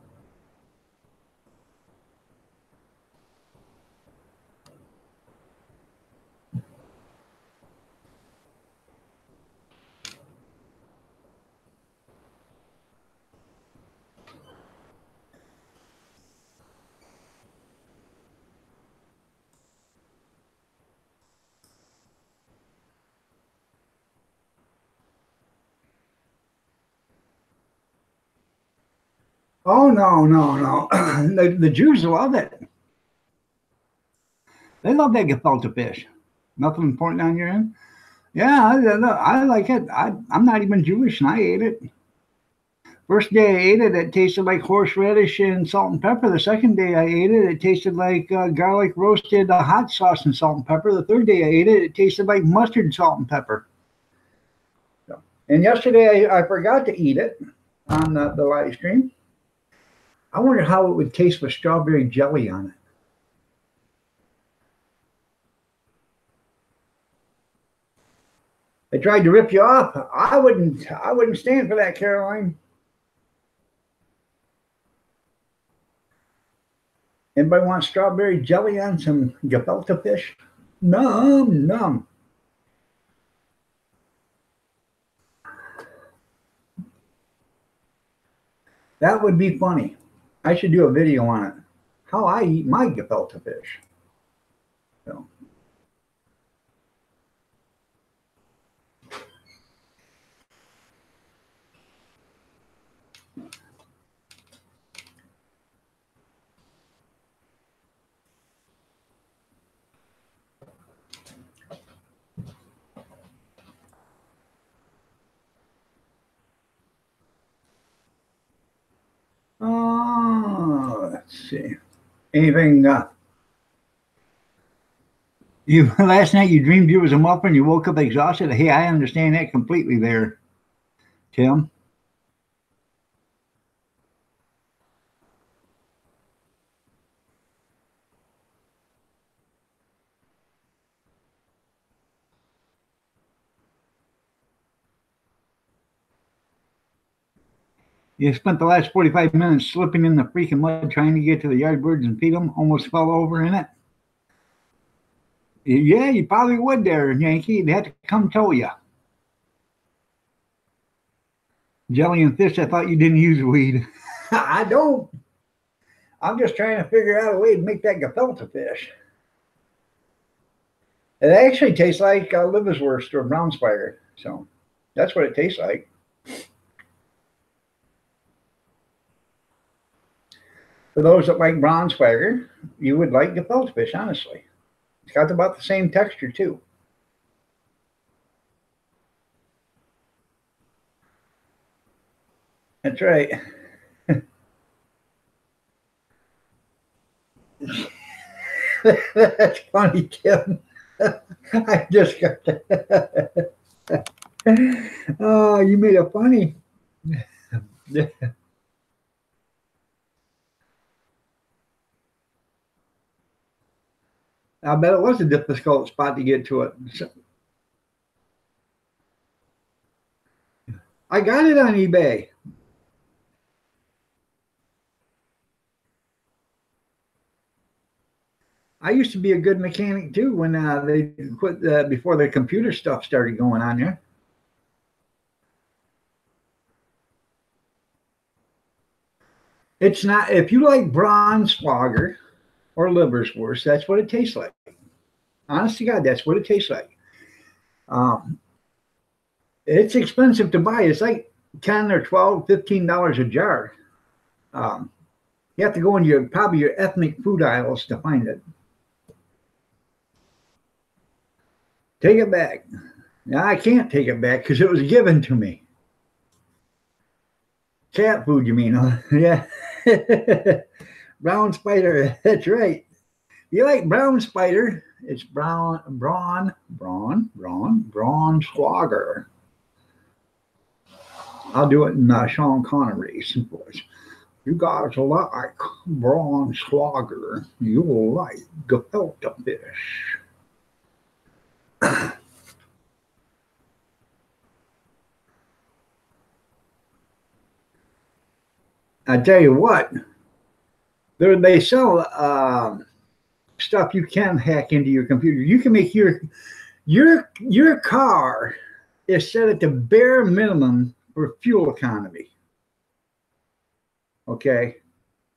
Speaker 1: Oh, no. The Jews love it. They love that gefilte fish. Nothing important on your end? Yeah, I like it. I'm not even Jewish, and I ate it. First day I ate it, it tasted like horseradish and salt and pepper. The second day I ate it, it tasted like garlic roasted hot sauce and salt and pepper. The third day I ate it, it tasted like mustard, salt, and pepper. So, and yesterday I forgot to eat it on the live stream. I wonder how it would taste with strawberry jelly on it. They tried to rip you off. I wouldn't stand for that, Caroline. Anybody want strawberry jelly on some gefilte fish? Num, num. That would be funny. I should do a video on it. How I eat my gefilte fish. So. Let's see. Anything? You last night you dreamed you was a muffin. You woke up exhausted. Hey, I understand that completely, there, Tim. You spent the last 45 minutes slipping in the freaking mud trying to get to the Yardbirds and feed them. Almost fell over in it. Yeah, you probably would there, Yankee. They'd have to come tow you. Jelly and fish, I thought you didn't use weed. I don't. I'm just trying to figure out a way to make that gefilte fish. It actually tastes like liverwurst or brown spider. So that's what it tastes like. For those that like brown spider, you would like gefilte fish, honestly. It's got about the same texture, too. That's right. That's funny, Tim. I just got that. Oh, you made it funny. I bet it was a difficult spot to get to it. So, I got it on eBay. I used to be a good mechanic too when they quit before the computer stuff started going on there. It's not, if you like Braunschweiger or liverwurst, that's what it tastes like. Honest to God, that's what it tastes like. It's expensive to buy. It's like $10 or $12, $15 a jar. You have to go into probably your ethnic food aisles to find it. Take it back. Now, I can't take it back because it was given to me. Cat food, you mean? Huh? Yeah. Brown spider. That's right. You like brown spider? It's Braunschweiger. I'll do it in Sean Connery's voice. You guys like Braunschweiger. You'll like gefilte fish. I tell you what, they sell stuff you can hack into your computer. You can make your car is set at the bare minimum for fuel economy. Okay.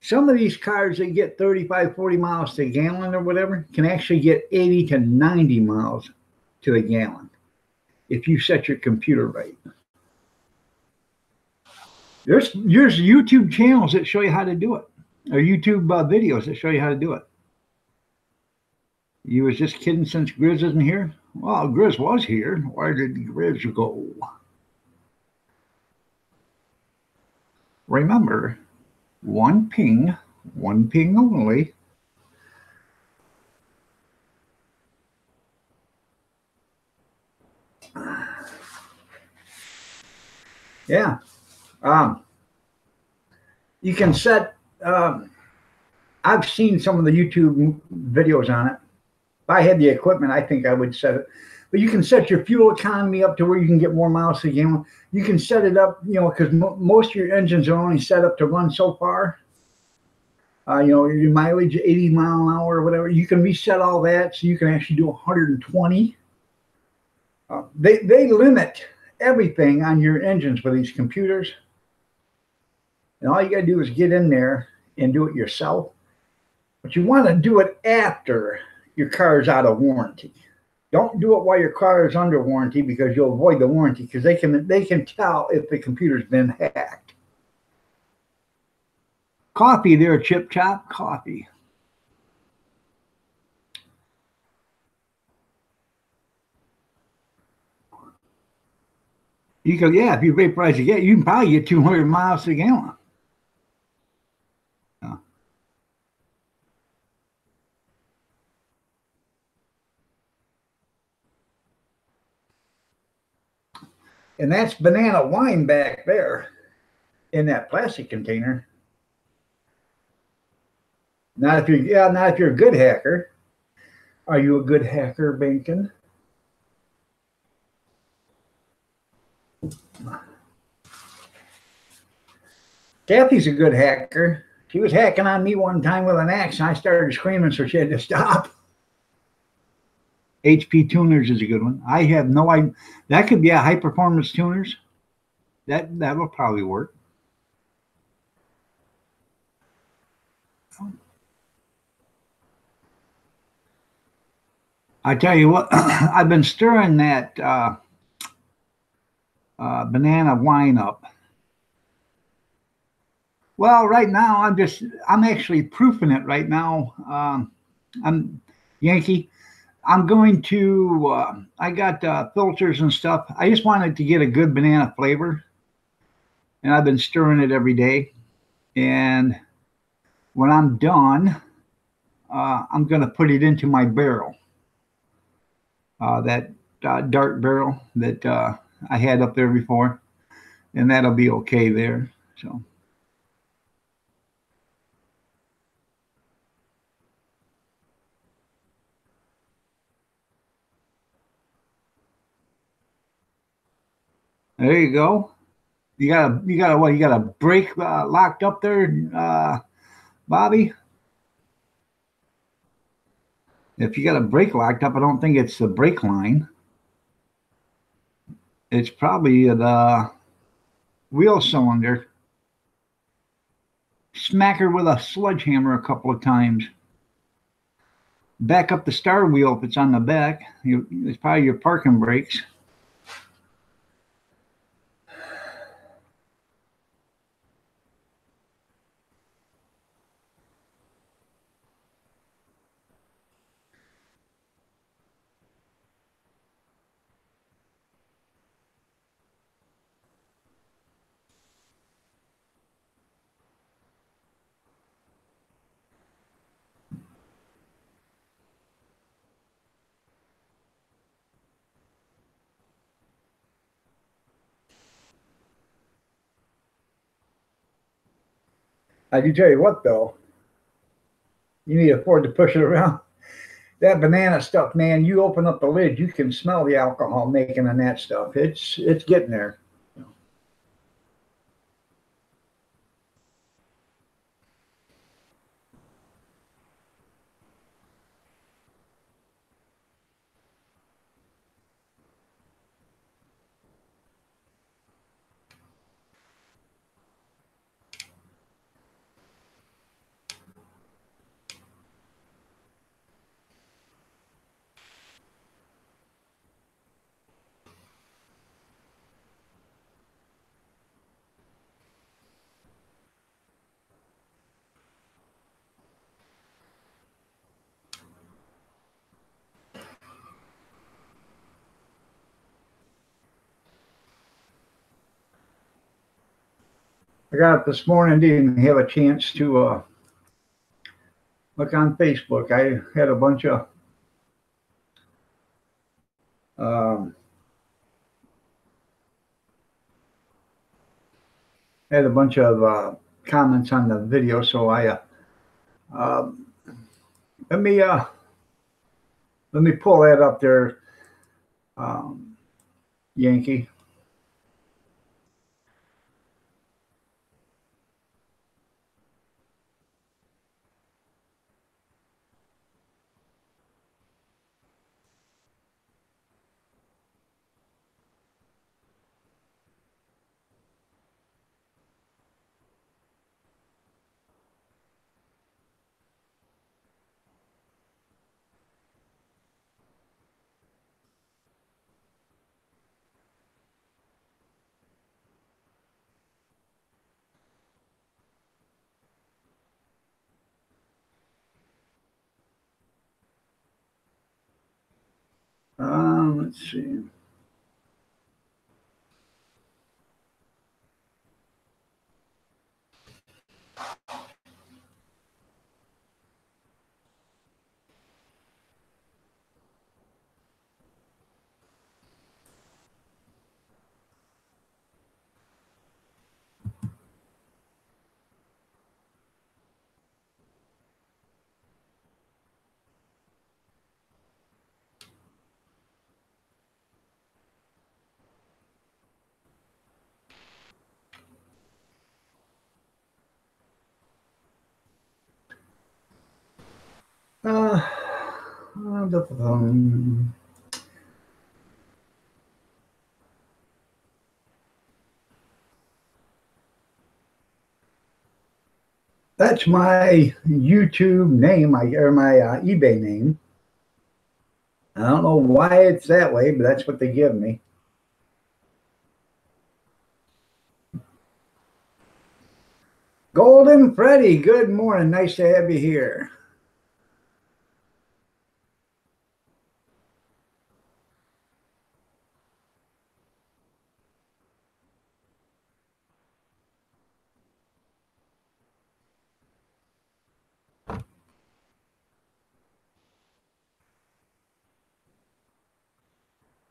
Speaker 1: Some of these cars that get 35, 40 miles to a gallon or whatever can actually get 80 to 90 miles to a gallon if you set your computer right. There's YouTube channels that show you how to do it, or YouTube videos that show you how to do it. You was just kidding since Grizz isn't here? Well, Grizz was here. Where did Grizz go? Remember, one ping only. Yeah. You can set, I've seen some of the YouTube videos on it. If I had the equipment, I think I would set it. but you can set your fuel economy up to where you can get more miles a gallon. You can set it up, you know, because most of your engines are only set up to run so far. You know, your mileage, 80 mile an hour or whatever. You can reset all that so you can actually do 120. They limit everything on your engines with these computers. And all you got to do is get in there and do it yourself. But you want to do it after your car is out of warranty. Don't do it while your car is under warranty, because you'll avoid the warranty, because they can tell if the computer's been hacked. Coffee there, Chip Chop, coffee. You can, yeah, if you vaporize it, you can probably get 200 miles a gallon. And that's banana wine back there in that plastic container. Not if you're a good hacker. Are you a good hacker, Bacon? Kathy's a good hacker. She was hacking on me one time with an axe, and I started screaming, so she had to stop. HP Tuners is a good one. I have no idea. That could be a high performance tuners. That will probably work. I tell you what, I've been stirring that banana wine up. Well, right now I'm actually proofing it right now. I'm Yankee. I'm going to, I got filters and stuff. I just wanted to get a good banana flavor. And I've been stirring it every day. And when I'm done, I'm going to put it into my barrel. That dark barrel that I had up there before. And that'll be okay there. So. There you go. You got a brake locked up there, Bobby? If you got a brake locked up, I don't think it's the brake line. It's probably the wheel cylinder. Smack her with a sledgehammer a couple of times. Back up the star wheel if it's on the back. It's probably your parking brakes. I do tell you what, though, you need to afford to push it around. That banana stuff, man, you open up the lid, you can smell the alcohol making on that stuff. It's getting there. I got up this morning, didn't have a chance to look on Facebook. I had a bunch of comments on the video, so I let me pull that up there. Yankee. Let's see. Uh, that's my YouTube name, or my eBay name. I don't know why it's that way, but that's what they give me. Golden Freddy, good morning. Nice to have you here.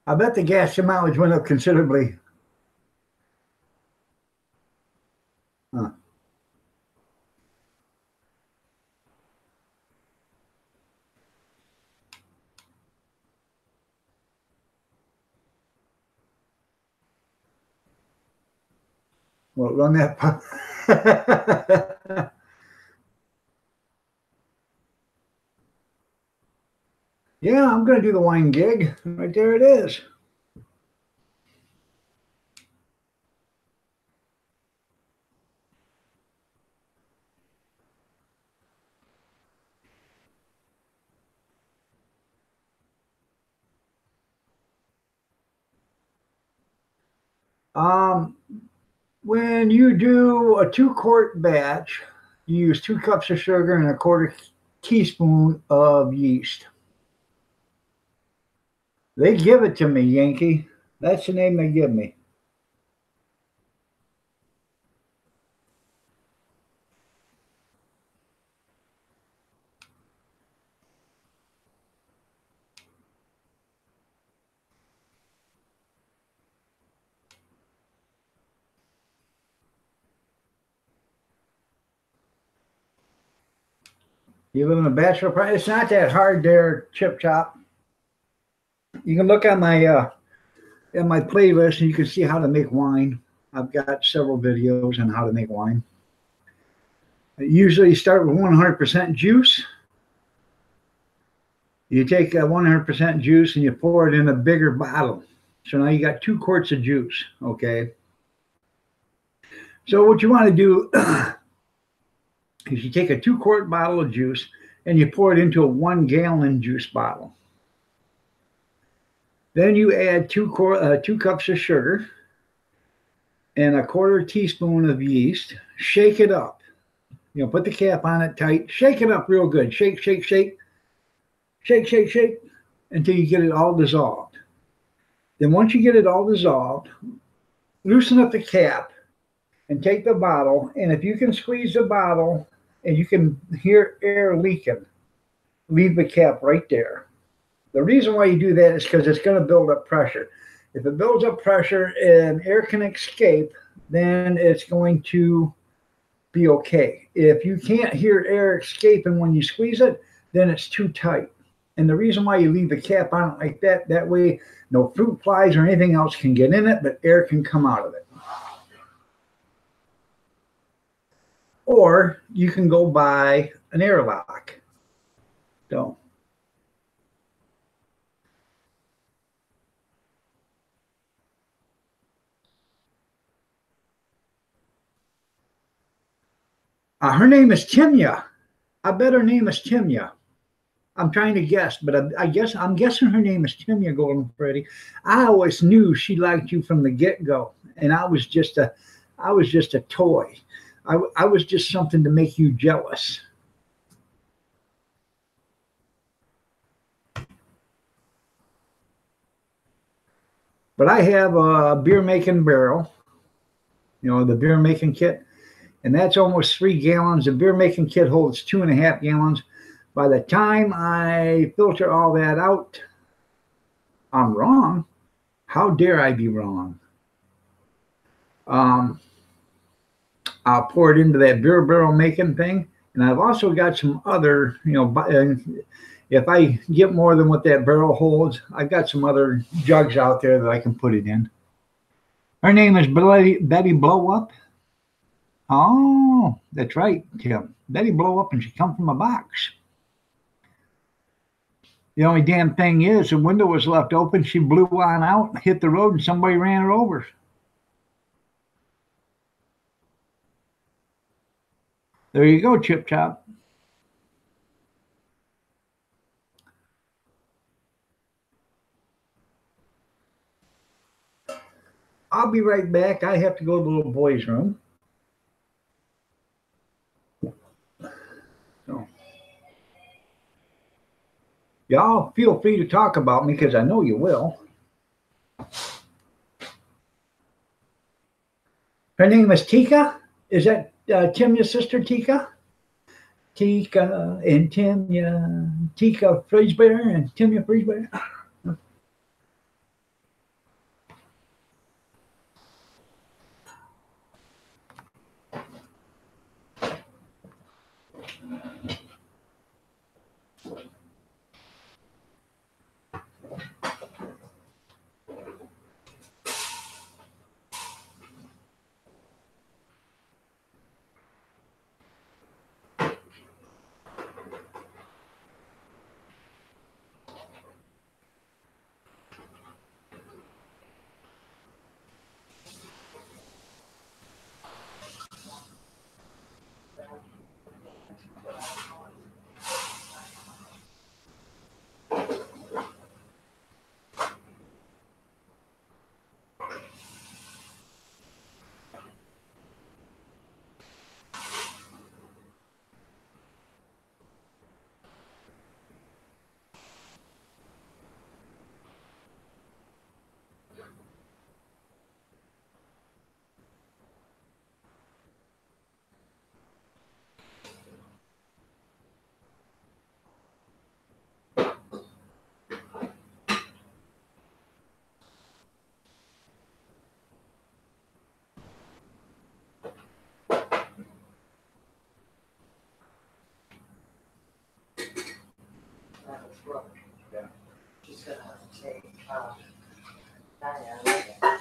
Speaker 1: I bet the gas mileage went up considerably. Huh. Well, run that. Yeah, I'm going to do the wine gig. Right there it is. When you do a 2-quart batch, you use 2 cups of sugar and a 1/4 teaspoon of yeast. They give it to me, Yankee. That's the name they give me. You live in a bachelor party? It's not that hard there, Chip Chop. You can look at my playlist and you can see how to make wine. I've got several videos on how to make wine. I usually start with 100% juice. You take 100% juice and you pour it in a bigger bottle. So now you got 2 quarts of juice, okay? So what you want to do is you take a 2-quart bottle of juice and you pour it into a 1-gallon juice bottle. Then you add 2 cups of sugar and a 1/4 teaspoon of yeast. Shake it up. You know, put the cap on it tight. Shake it up real good. Shake, shake, shake. Shake, shake, shake until you get it all dissolved. Then once you get it all dissolved, loosen up the cap and take the bottle. And if you can squeeze the bottle and you can hear air leaking, leave the cap right there. The reason why you do that is because it's going to build up pressure. If it builds up pressure and air can escape, then it's going to be okay. If you can't hear air escaping when you squeeze it, then it's too tight. And the reason why you leave the cap on it like that, that way no fruit flies or anything else can get in it, but air can come out of it. Or you can go buy an airlock. So her name is Timya. I bet her name is Timya. I'm trying to guess, but I'm guessing her name is Timya Golden Freddy. I always knew she liked you from the get-go, and I was just a toy. I was just something to make you jealous. But I have a beer making barrel, the beer making kit, and that's almost 3 gallons. The beer making kit holds 2.5 gallons. By the time I filter all that out, I'm wrong. How dare I be wrong? I'll pour it into that beer barrel making thing. And I've also got some other, if I get more than what that barrel holds, I've got some other jugs out there that I can put it in. Her name is Betty Blow Up. Oh, that's right, Tim. Betty Blow Up, and she come from a box. The only damn thing is the window was left open. She blew on out, hit the road, and somebody ran her over. There you go, Chip Chop. I'll be right back. I have to go to the little boy's room. So, y'all feel free to talk about me because I know you will. Her name is Tika. Is that Timya's sister, Tika? Tika and Timya. Tika Friesbear and Timya Friesbear.
Speaker 6: She's gonna have to take Diane.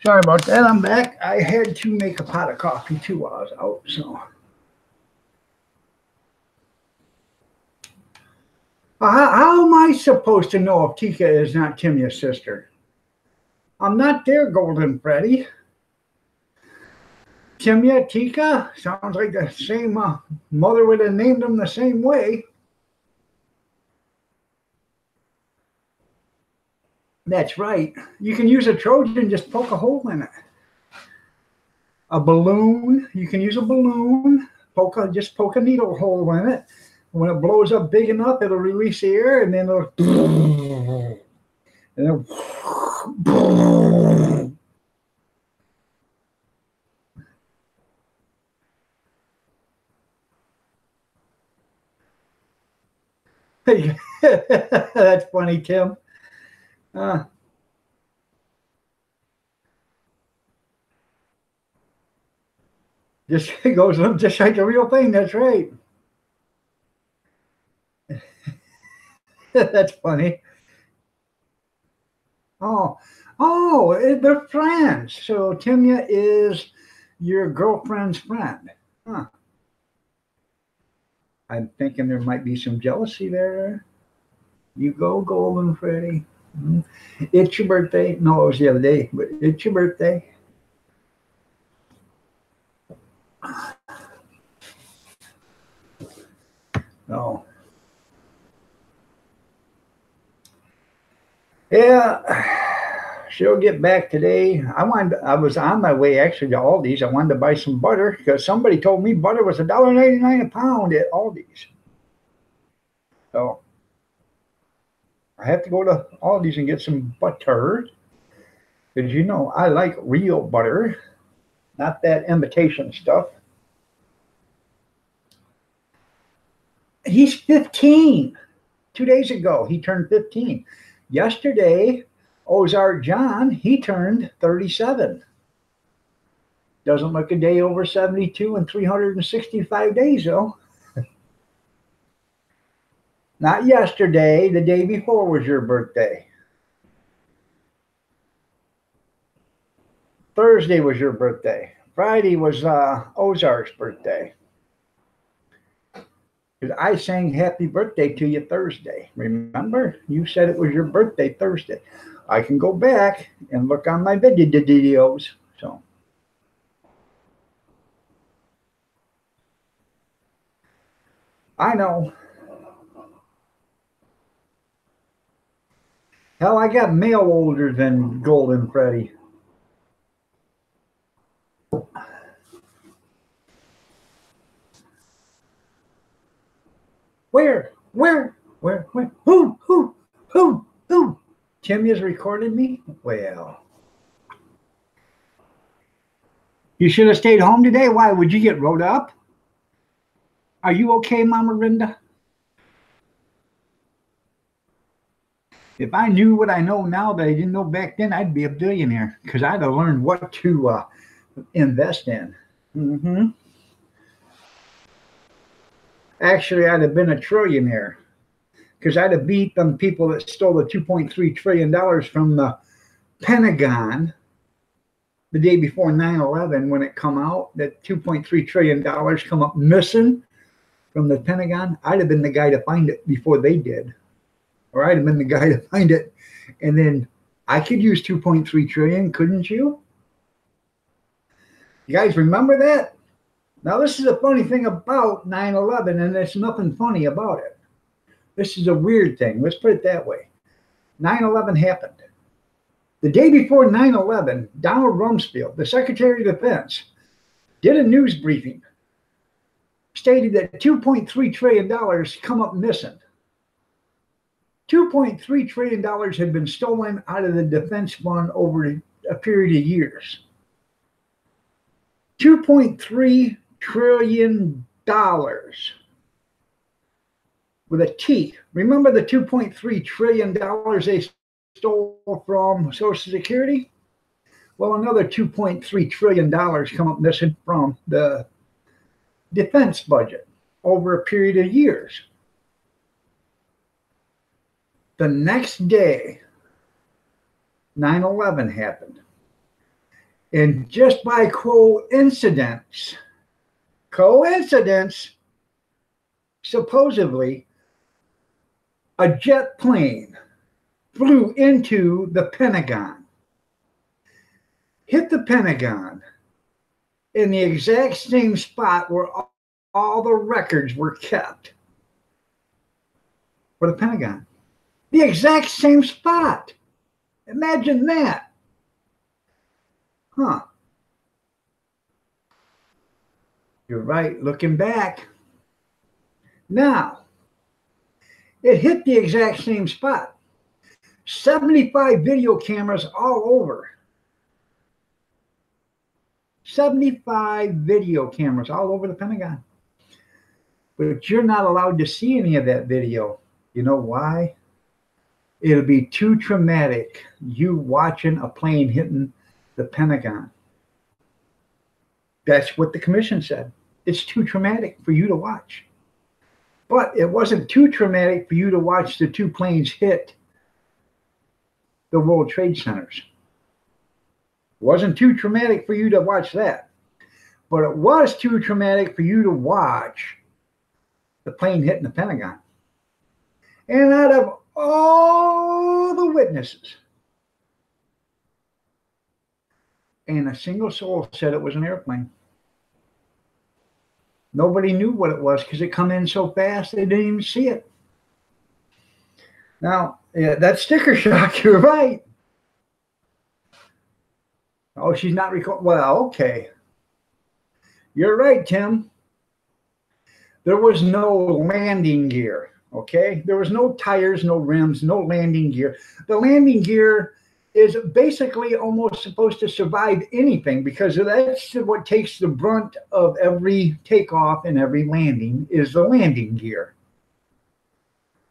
Speaker 1: Sorry about that. I'm back. I had to make a pot of coffee too while I was out. So, how am I supposed to know if Tika is not Timya's sister? I'm not there, Golden Freddy. Timya, Tika, sounds like the same mother would have named them the same way. That's right. You can use a Trojan, just poke a hole in it. A balloon, you can use a balloon, just poke a needle hole in it. When it blows up big enough, it'll release the air, and then it'll That's funny, Tim. Just it goes just like the real thing. That's right. That's funny. Oh, they're friends. So Timya is your girlfriend's friend. Huh. I'm thinking there might be some jealousy there. You go, Golden Freddy. It's your birthday. No, it was the other day, but it's your birthday. Oh. Yeah, she'll get back today. I was on my way actually to Aldi's. I wanted to buy some butter because somebody told me butter was $1.99 a pound at Aldi's. So I have to go to Aldi's and get some butter. Because you know I like real butter, not that imitation stuff. He's 15. 2 days ago, he turned 15. Yesterday, Ozark John, he turned 37. Doesn't look a day over 72 in 365 days, though. Not yesterday, the day before was your birthday. Thursday was your birthday. Friday was Ozark's birthday. Because I sang happy birthday to you Thursday. Remember? You said it was your birthday Thursday. I can go back and look on my videos. So. I know. Hell, I got mail older than Golden Freddy. Where? Who? Timya's recorded me? Well. You should have stayed home today. Why? Would you get rode up? Are you okay, Mama Rinda? If I knew what I know now that I didn't know back then, I'd be a billionaire because I'd have learned what to invest in. Actually, I'd have been a trillionaire because I'd have beat them people that stole the $2.3 trillion from the Pentagon the day before 9/11 when it come out, that $2.3 trillion come up missing from the Pentagon. I'd have been the guy to find it before they did. Or I'd have been the guy to find it. And then I could use 2.3 trillion, couldn't you? You guys remember that? Now, this is a funny thing about 9/11, and there's nothing funny about it. This is a weird thing. Let's put it that way. 9/11 happened. The day before 9/11, Donald Rumsfeld, the Secretary of Defense, did a news briefing, stated that $2.3 trillion come up missing. $2.3 trillion had been stolen out of the defense fund over a period of years. $2.3 trillion with a T. Remember the $2.3 trillion they stole from Social Security? Well, another $2.3 trillion come up missing from the defense budget over a period of years. The next day, 9/11 happened. And just by coincidence, supposedly, a jet plane flew into the Pentagon, hit the Pentagon in the exact same spot where all the records were kept for the Pentagon. The exact same spot. Imagine that. Huh. You're right, looking back. Now, it hit the exact same spot. 75 video cameras all over. 75 video cameras all over the Pentagon. But you're not allowed to see any of that video. You know why? It'll be too traumatic, you watching a plane hitting the Pentagon. That's what the commission said. It's too traumatic for you to watch. But it wasn't too traumatic for you to watch the two planes hit the World Trade Centers. It wasn't too traumatic for you to watch that. But it was too traumatic for you to watch the plane hitting the Pentagon. And out of all the witnesses, and a single soul said it was an airplane. Nobody knew what it was because it come in so fast they didn't even see it. Now, yeah, that sticker shock, you're right. Oh, she's not recording. Well, okay. You're right, Tim. There was no landing gear, okay? There was no tires, no rims, no landing gear. The landing gear is basically almost supposed to survive anything because that's what takes the brunt of every takeoff and every landing is the landing gear.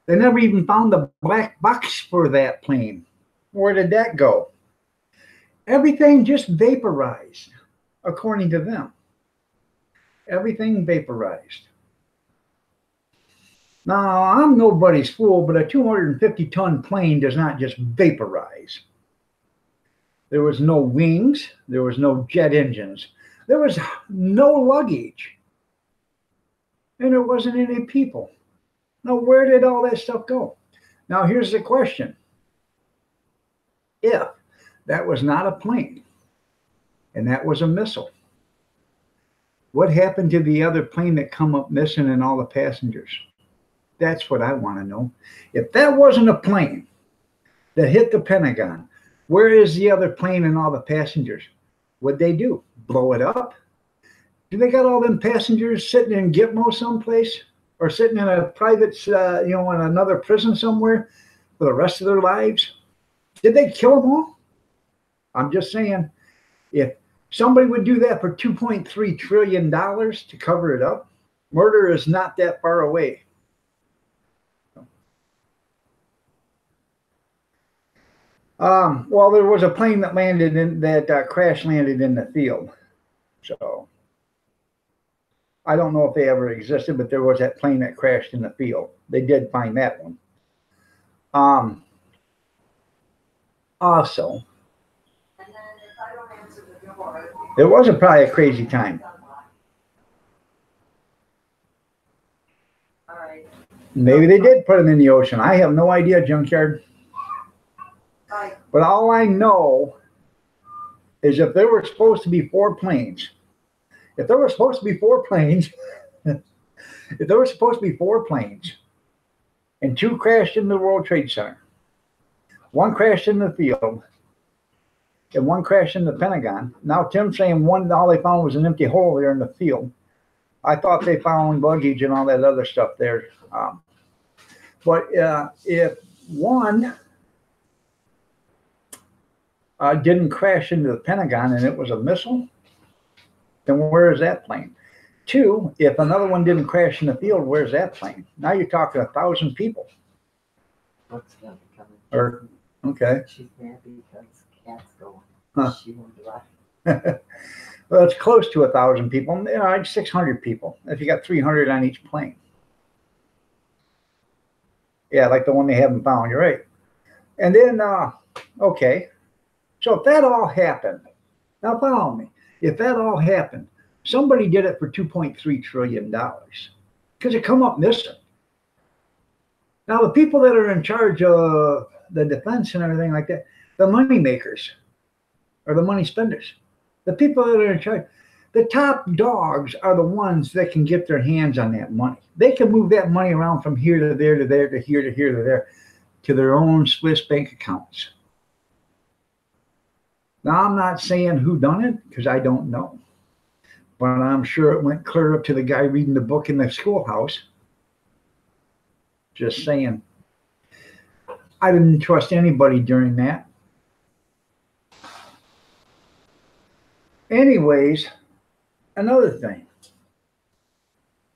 Speaker 1: They never even found the black box for that plane. Where did that go? Everything just vaporized, according to them. Everything vaporized. Now, I'm nobody's fool, but a 250-ton plane does not just vaporize. There was no wings. There was no jet engines. There was no luggage. And there wasn't any people. Now, where did all that stuff go? Now, here's the question. If that was not a plane and that was a missile, what happened to the other plane that come up missing and all the passengers? That's what I want to know. If that wasn't a plane that hit the Pentagon, where is the other plane and all the passengers? What'd they do? Blow it up? Do they got all them passengers sitting in Gitmo someplace? Or sitting in a private, in another prison somewhere for the rest of their lives? Did they kill them all? I'm just saying, if somebody would do that for $2.3 trillion to cover it up, murder is not that far away. Well, there was a plane that landed crash landed in the field. So I don't know if they ever existed, but there was that plane that crashed in the field. They did find that one. Also, it wasn't probably a crazy time. Maybe they did put them in the ocean. I have no idea, Junkyard. But all I know is if there were supposed to be four planes, and two crashed in the World Trade Center, one crashed in the field, and one crashed in the Pentagon. Now Tim's saying all they found was an empty hole there in the field. I thought they found luggage and all that other stuff there. But if one didn't crash into the Pentagon and it was a missile, then where is that plane? Two, if another one didn't crash in the field, where's that plane? Now you're talking 1,000 people.
Speaker 7: What's gonna be coming?
Speaker 1: Or, okay.
Speaker 7: She's mad because Cat's going.
Speaker 1: Huh.
Speaker 7: She won't drive.
Speaker 1: Well, it's close to 1,000 people. 600 people if you got 300 on each plane. Yeah, like the one they haven't found. You're right. And then, okay. So if that all happened, Now follow me. If that all happened, somebody did it for $2.3 trillion because it come up missing. Now the people that are in charge of the defense and everything like that, the money makers or the money spenders, the people that are in charge, the top dogs are the ones that can get their hands on that money. They can move that money around from here to there to there to here to here to there to their own Swiss bank accounts. Now, I'm not saying who done it because I don't know. But I'm sure it went clear up to the guy reading the book in the schoolhouse. Just saying. I didn't trust anybody during that. Anyways, another thing.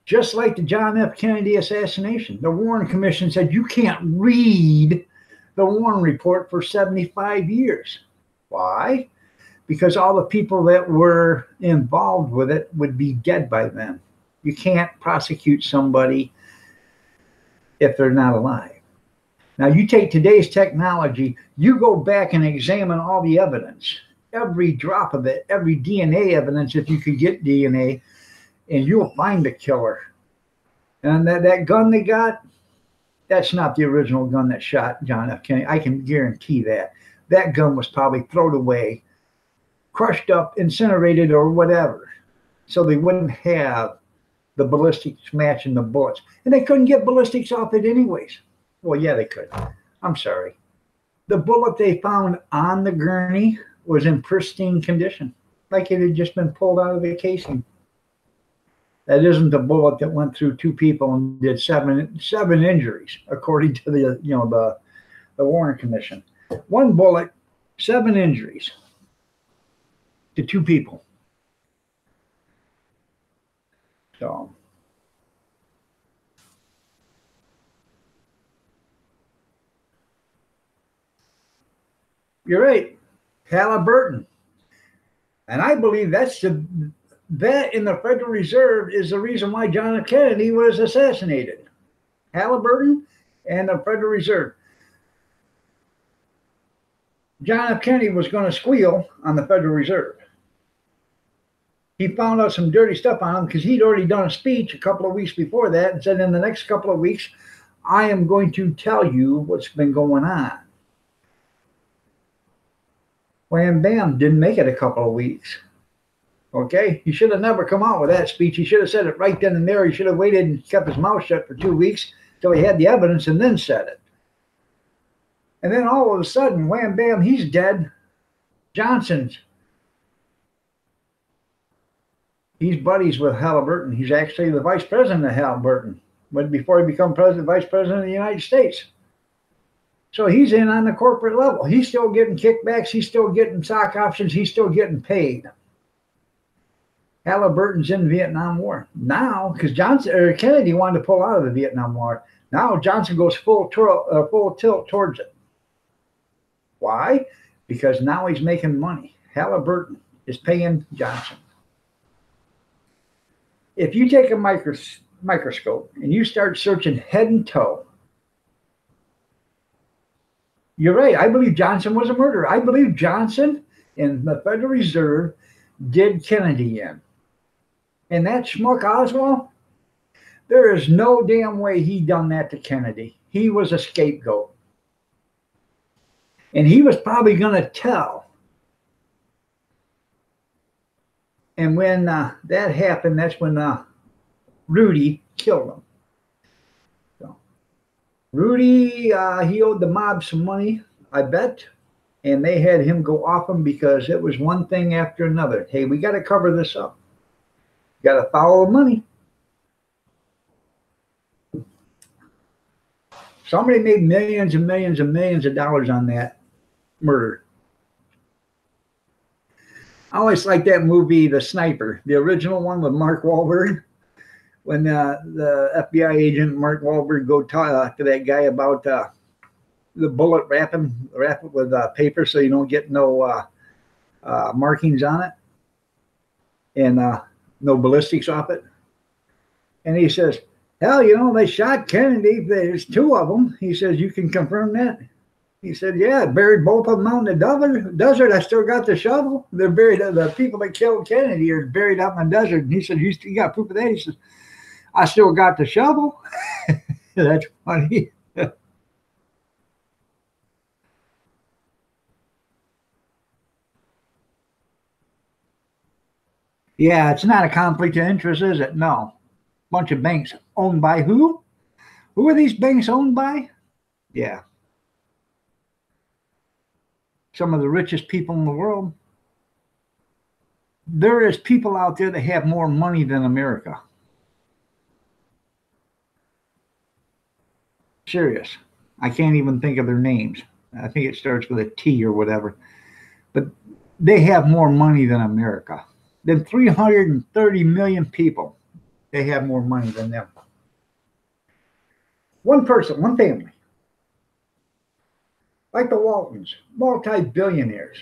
Speaker 1: Just like the John F. Kennedy assassination, the Warren Commission said you can't read the Warren Report for 75 years. Why? Because all the people that were involved with it would be dead by then. You can't prosecute somebody if they're not alive. Now, you take today's technology, you go back and examine all the evidence, every drop of it, every DNA evidence, if you could get DNA, and you'll find the killer. And that gun they got, that's not the original gun that shot John F. Kennedy. I can guarantee that. That gun was probably thrown away, crushed up, incinerated, or whatever. So they wouldn't have the ballistics matching the bullets. And they couldn't get ballistics off it anyways. Well, yeah, they could. I'm sorry. The bullet they found on the gurney was in pristine condition, like it had just been pulled out of the casing. That isn't the bullet that went through two people and did seven injuries, according to the Warren Commission. One bullet, 7 injuries to 2 people. So you're right, Halliburton, and I believe that in the Federal Reserve is the reason why John F. Kennedy was assassinated. Halliburton and the Federal Reserve. John F. Kennedy was going to squeal on the Federal Reserve. He found out some dirty stuff on him because he'd already done a speech a couple of weeks before that and said, in the next couple of weeks, I am going to tell you what's been going on. Wham bam, didn't make it a couple of weeks. Okay? He should have never come out with that speech. He should have said it right then and there. He should have waited and kept his mouth shut for 2 weeks till he had the evidence and then said it. And then all of a sudden, wham, bam, he's dead. Johnson's. He's buddies with Halliburton. He's actually the vice president of Halliburton before he became vice president of the United States. So he's in on the corporate level. He's still getting kickbacks. He's still getting stock options. He's still getting paid. Halliburton's in the Vietnam War. Now, because Kennedy wanted to pull out of the Vietnam War. Now Johnson goes full tilt towards it. Why? Because now he's making money. Halliburton is paying Johnson. If you take a microscope and you start searching head and toe, you're right. I believe Johnson was a murderer. I believe Johnson and the Federal Reserve did Kennedy in. And that schmuck Oswald, there is no damn way he done that to Kennedy. He was a scapegoat. And he was probably going to tell. And when that happened, that's when Rudy killed him. So, Rudy, he owed the mob some money, I bet. And they had him go off him because it was one thing after another. Hey, we got to cover this up. Got to follow the money. Somebody made millions and millions and millions of dollars on that murder. I always like that movie, The Sniper, the original one with Mark Wahlberg. When the FBI agent Mark Wahlberg go talk to that guy about the bullet wrap it with paper so you don't get no markings on it and no ballistics off it. And he says, hell, they shot Kennedy. There's 2 of them. He says, you can confirm that? He said, yeah, buried both of them out in the desert. I still got the shovel. They're buried. The people that killed Kennedy are buried out in the desert. And he said, you got proof of that? He says, I still got the shovel. That's funny. Yeah, it's not a conflict of interest, is it? No. Bunch of banks owned by who? Who are these banks owned by? Yeah. Some of the richest people in the world. There is people out there that have more money than America. Serious. I can't even think of their names. I think it starts with a T or whatever. But they have more money than America. Than 330 million people. They have more money than them. One person, one family. Like the Waltons, multi-billionaires.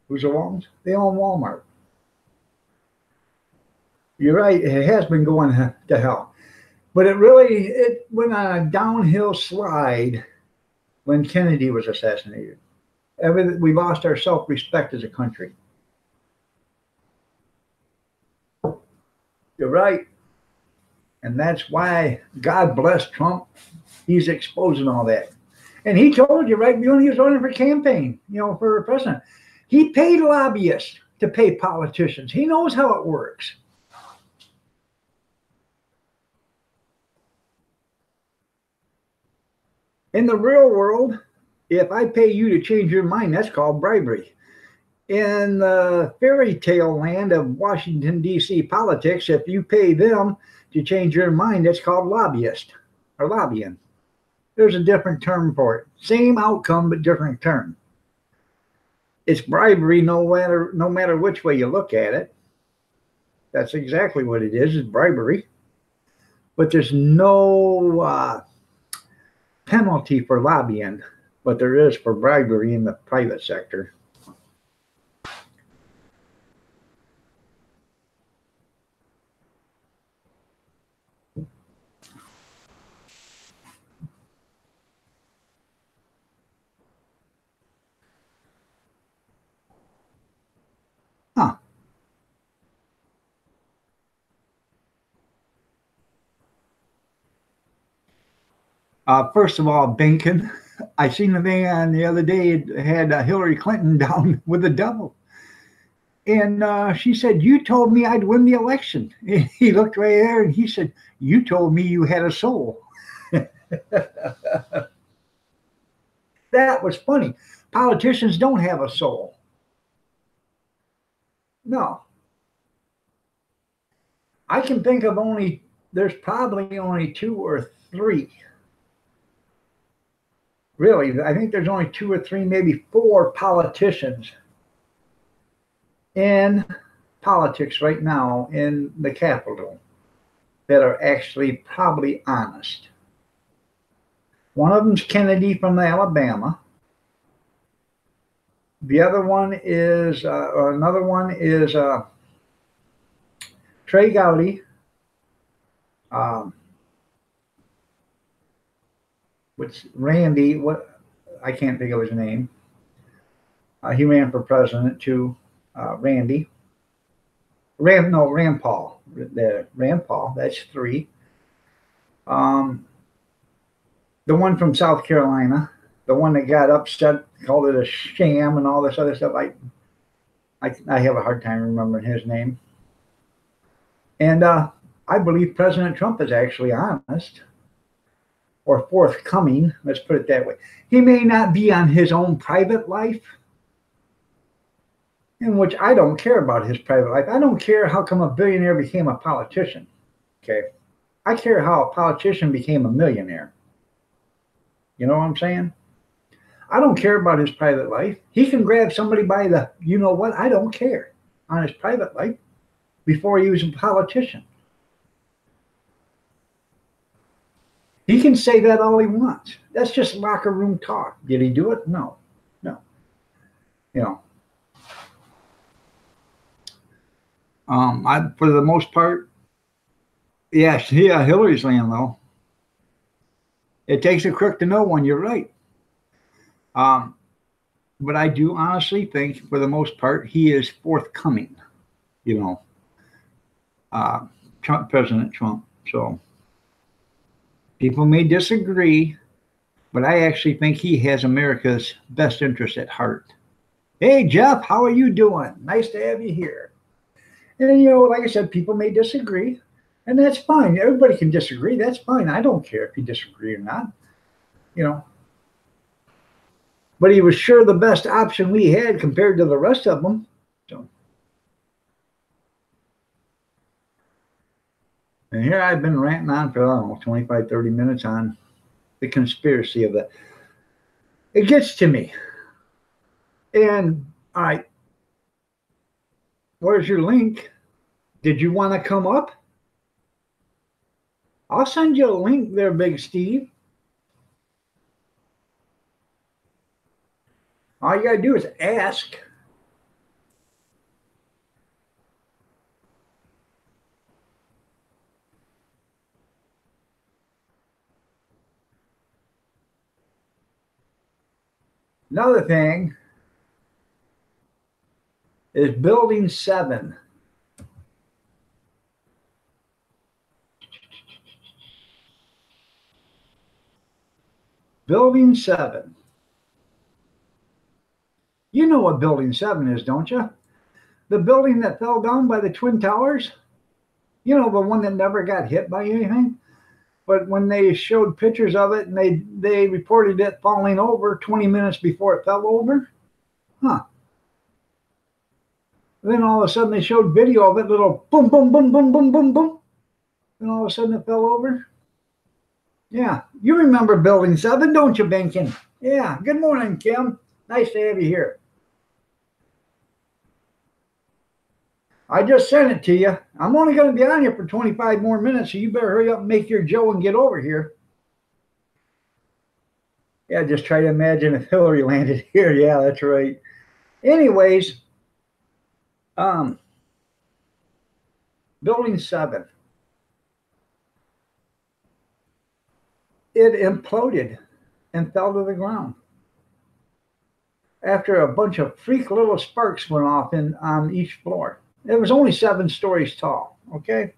Speaker 1: Who's the Waltons? They own Walmart. You're right, it has been going to hell. But it went on a downhill slide when Kennedy was assassinated. We lost our self-respect as a country. You're right. And that's why, God bless Trump, he's exposing all that. And he told you, right, when he was running for campaign, for president, he paid lobbyists to pay politicians. He knows how it works. In the real world, if I pay you to change your mind, that's called bribery. In the fairy tale land of Washington, D.C. politics, if you pay them to change your mind, that's called lobbyist or lobbying. There's a different term for it. Same outcome, but different term. It's bribery no matter which way you look at it. That's exactly what it is bribery. But there's no penalty for lobbying, but there is for bribery in the private sector. Huh. First of all, Bacon. I seen the thing on the other day. It had Hillary Clinton down with the devil. And she said, you told me I'd win the election. And he looked right there and he said, you told me you had a soul. That was funny. Politicians don't have a soul. No. I can think of there's probably only 2 or 3. Really, I think there's only 2 or 3, maybe 4 politicians in politics right now in the Capitol that are actually probably honest. One of them's Kennedy from Alabama. The other one is, another one is Trey Gowdy. Which Randy, I can't think of his name. He ran for president too. Rand Paul. Rand Paul, that's 3. The one from South Carolina, the one that got upset, called it a sham and all this other stuff. I have a hard time remembering his name. And I believe President Trump is actually honest. Or forthcoming, let's put it that way. He may not be on his own private life, in which I don't care about his private life. I don't care how come a billionaire became a politician. Okay. I care how a politician became a millionaire. You know what I'm saying? I don't care about his private life. He can grab somebody by the, you know what, I don't care on his private life before he was a politician. He can say that all he wants. That's just locker room talk. Did he do it? No. No. For the most part, yeah, Hillary's land though. It takes a crook to know one. You're right. But I do honestly think, for the most part, he is forthcoming. You know, President Trump. So people may disagree, but I actually think he has America's best interest at heart. Hey, Jeff, how are you doing? Nice to have you here. And, you know, like I said, people may disagree, and that's fine. Everybody can disagree. That's fine. I don't care if you disagree or not, you know. But he was sure the best option we had compared to the rest of them. So, and here I've been ranting on for, I don't know, 25, 30 minutes on the conspiracy of that. It gets to me. And, all right, where's your link? Did you want to come up? I'll send you a link there, Big Steve. All you got to do is ask. Another thing is Building 7. Building 7. You know what Building 7 is, don't you? The building that fell down by the Twin Towers? You know, the one that never got hit by anything? But when they showed pictures of it and they reported it falling over 20 minutes before it fell over? Huh. Then all of a sudden they showed video of it, little boom, boom, boom, boom, boom, boom, boom. And all of a sudden it fell over. Yeah, you remember Building 7, don't you, Benkin? Yeah, good morning, Kim. Nice to have you here. I just sent it to you. I'm only going to be on here for 25 more minutes, so you better hurry up and make your Joe and get over here. Yeah, just try to imagine if Hillary landed here. Yeah, that's right. Anyways, Building 7. It imploded and fell to the ground after a bunch of freak little sparks went off on each floor. It was only 7 stories tall, okay?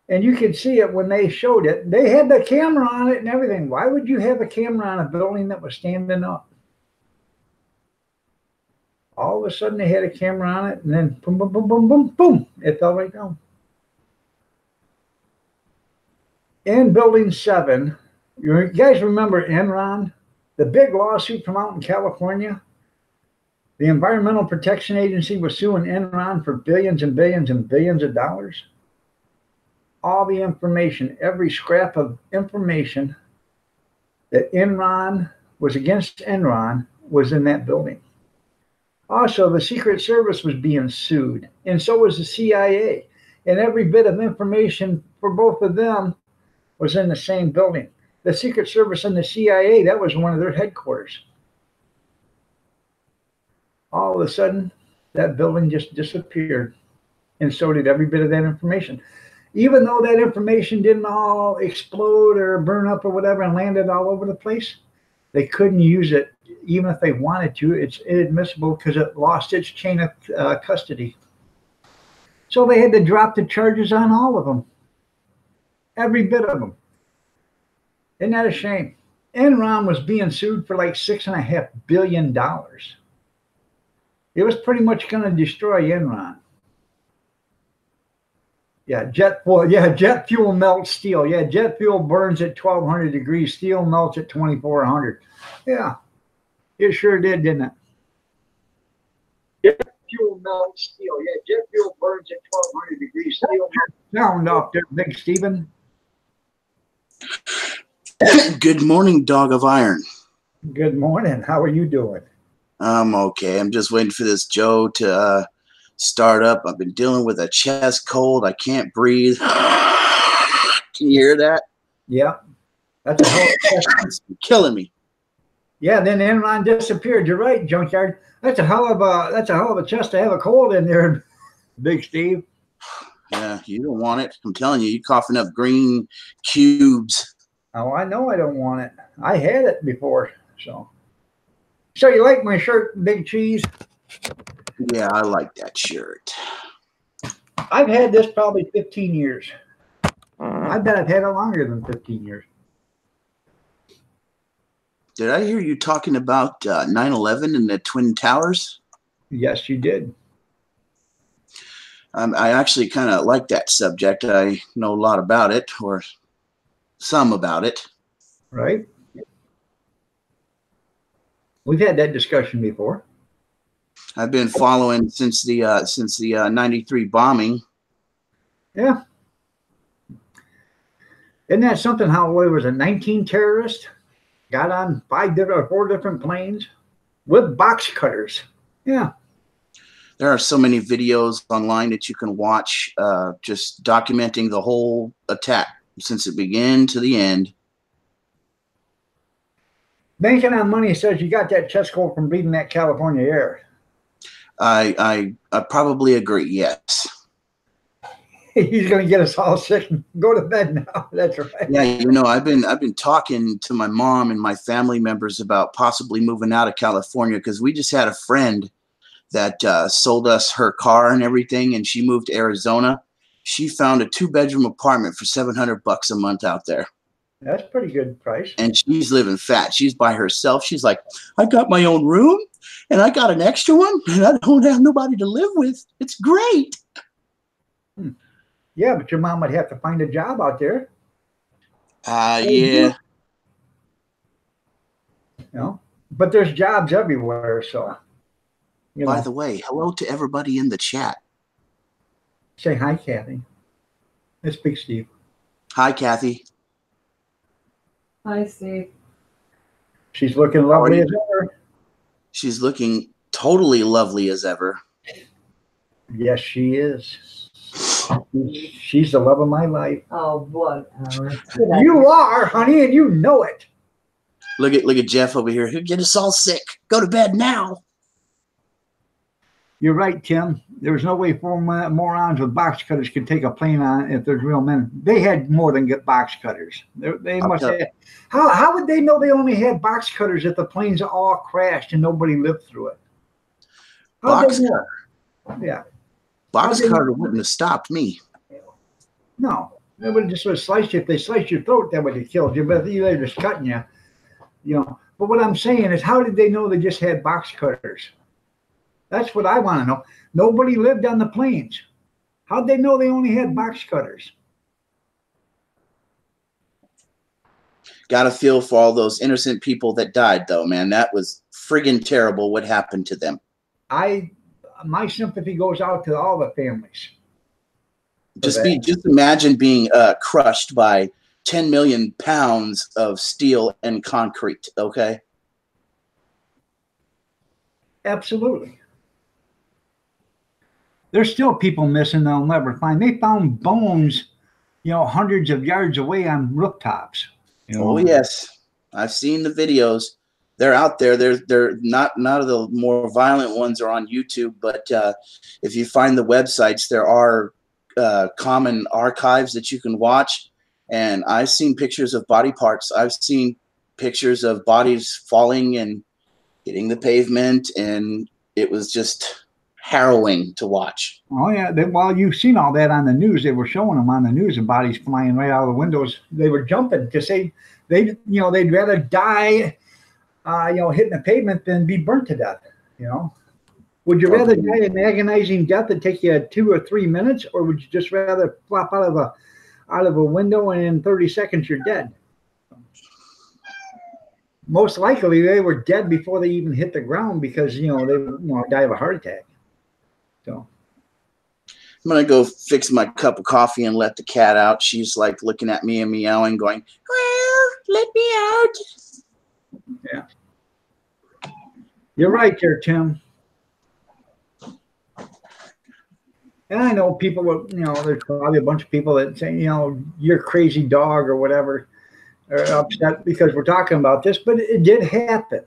Speaker 1: And you could see it when they showed it. They had the camera on it and everything. Why would you have a camera on a building that was standing up? All of a sudden they had a camera on it, and then boom, boom, boom, boom, boom, boom, it fell right down. In Building 7, you guys remember Enron? The big lawsuit from out in California? The Environmental Protection Agency was suing Enron for billions and billions and billions of dollars. All the information, every scrap of information that Enron was against Enron was in that building. Also, the Secret Service was being sued, and so was the CIA. And every bit of information for both of them was in the same building. The Secret Service and the CIA, that was one of their headquarters. All of a sudden, that building just disappeared, and so did every bit of that information. Even though that information didn't all explode or burn up or whatever and landed all over the place, they couldn't use it even if they wanted to. It's inadmissible because it lost its chain of custody. So they had to drop the charges on all of them, every bit of them. Isn't that a shame? Enron was being sued for like $6.5 billion. It was pretty much going to destroy Enron. Yeah, jet fuel melts steel. Yeah, jet fuel burns at 1,200 degrees. Steel melts at 2,400. Yeah, it sure did, didn't it? Jet fuel melts steel. Yeah, jet fuel burns at 1,200 degrees. Steel melts. Sound off there, Big Steven.
Speaker 8: Good morning, Dog of Iron.
Speaker 1: Good morning. How are you doing?
Speaker 8: I'm okay. I'm just waiting for this Joe to start up. I've been dealing with a chest cold. I can't breathe. Can you hear that?
Speaker 1: Yeah. That's a hell
Speaker 8: It's killing me.
Speaker 1: Yeah, then Enron disappeared. You're right, Junkyard. That's a hell of a chest to have a cold in there, Big Steve.
Speaker 8: Yeah, you don't want it. I'm telling you, you're coughing up green cubes.
Speaker 1: Oh, I know I don't want it. I had it before. So you like my shirt, Big Cheese?
Speaker 8: Yeah, I like that shirt.
Speaker 1: I've had this probably 15 years. I bet I've had it longer than 15 years.
Speaker 8: Did I hear you talking about 9/11 and the Twin Towers?
Speaker 1: Yes, you did.
Speaker 8: I actually kind of like that subject. I know a lot about it, or some about it.
Speaker 1: Right? We've had that discussion before.
Speaker 8: I've been following since the 93 bombing.
Speaker 1: Yeah. Isn't that something? How what was it? 19 terrorists got on 4 different planes with box cutters. Yeah.
Speaker 8: There are so many videos online that you can watch, just documenting the whole attack since it began to the end.
Speaker 1: Banking on Money says you got that chest cold from breathing that California air.
Speaker 8: I probably agree. Yes.
Speaker 1: He's going to get us all sick and go to bed now. That's right.
Speaker 8: Yeah, you know, I've been talking to my mom and my family members about possibly moving out of California because we just had a friend that sold us her car and everything, and she moved to Arizona. She found a 2-bedroom apartment for $700 a month out there.
Speaker 1: That's a pretty good price.
Speaker 8: And she's living fat. She's by herself. She's like, I got my own room and I got an extra one and I don't have nobody to live with. It's great.
Speaker 1: Yeah, but your mom would have to find a job out there.
Speaker 8: Yeah.
Speaker 1: You know, but there's jobs everywhere. So, you know,
Speaker 8: By the way, hello to everybody in the chat.
Speaker 1: say hi, Kathy. It's Big Steve.
Speaker 8: Hi, Kathy.
Speaker 6: Hi, Steve.
Speaker 1: She's looking lovely as ever.
Speaker 8: She's looking totally lovely as ever.
Speaker 1: Yes, she is. She's the love of my life.
Speaker 6: Oh, whatever.
Speaker 1: You are, honey, and you know it.
Speaker 8: Look at Jeff over here. He'll get us all sick. Go to bed now.
Speaker 1: You're right, Tim. There's no way 4 morons with box cutters could take a plane on if there's real men. They had more than get box cutters. They must have. How would they know they only had box cutters if the planes all crashed and nobody lived through it?
Speaker 8: Box
Speaker 1: cutter. Yeah.
Speaker 8: Box cutter wouldn't have stopped me.
Speaker 1: No. They would have just would have sliced you. If they sliced your throat, that would have killed you. But they're just cutting you. You know. But what I'm saying is, how did they know they just had box cutters? That's what I want to know. Nobody lived on the plains. How'd they know they only had box cutters?
Speaker 8: Got to feel for all those innocent people that died, though, man. That was friggin' terrible what happened to them.
Speaker 1: My sympathy goes out to all the families.
Speaker 8: Just imagine being crushed by 10 million pounds of steel and concrete, okay?
Speaker 1: Absolutely. There's still people missing they'll never find. They found bones, you know, hundreds of yards away on rooftops. You know?
Speaker 8: Oh, yes. I've seen the videos. They're out there. They're not of the more violent ones are on YouTube, but if you find the websites, there are common archives that you can watch. And I've seen pictures of body parts. I've seen pictures of bodies falling and hitting the pavement, and it was just harrowing to watch.
Speaker 1: Oh yeah, well, you've seen all that on the news. They were showing them on the news, and bodies flying right out of the windows. They were jumping because they'd rather die, hitting the pavement than be burnt to death. You know, would you rather die an agonizing death that take you 2 or 3 minutes, or would you just rather flop out of a window and in 30 seconds you're dead? Most likely they were dead before they even hit the ground because they die of a heart attack. So
Speaker 8: I'm gonna go fix my cup of coffee and let the cat out. She's like looking at me and meowing, going, "Well, let me out."
Speaker 1: Yeah, you're right there, Tim. And I know people will, there's probably a bunch of people that say, you're crazy dog or whatever, are upset because we're talking about this, but it did happen.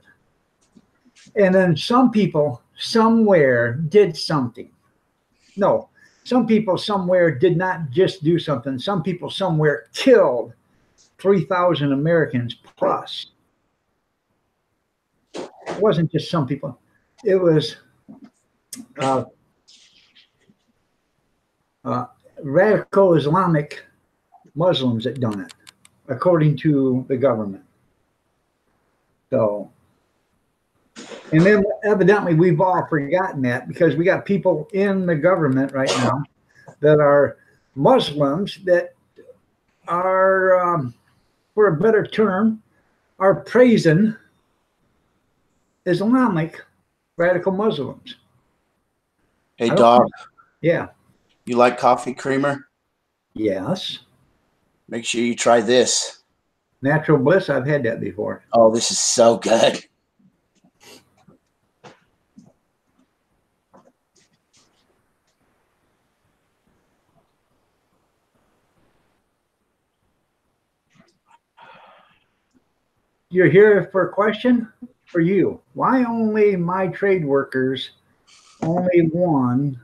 Speaker 1: And then some people somewhere did something. No, some people somewhere did not just do something. Some people somewhere killed 3,000 Americans plus. it wasn't just some people. It was uh, radical Islamic Muslims that done it, according to the government. So, and then evidently we've all forgotten that because we got people in the government right now that are Muslims that are, for a better term, are praising Islamic radical Muslims.
Speaker 8: Hey, dog,
Speaker 1: Yeah.
Speaker 8: you like coffee creamer?
Speaker 1: Yes.
Speaker 8: Make sure you try this.
Speaker 1: Natural Bliss. I've had that before.
Speaker 8: Oh, this is so good.
Speaker 1: You're here for a question for you. Why only my trade workers, only one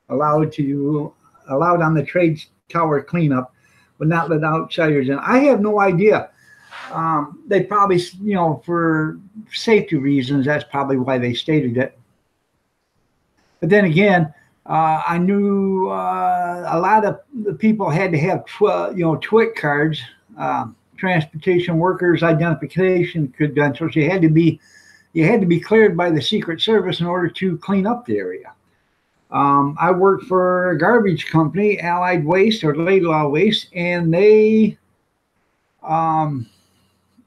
Speaker 1: allowed on the trade tower cleanup, but not let outsiders in? I have no idea. They probably, for safety reasons, that's probably why they stated it. But then again, I knew a lot of the people had to have, TWIC cards, transportation workers identification credentials. You had to be cleared by the Secret Service in order to clean up the area. I worked for a garbage company, Allied Waste or Laidlaw Waste, and they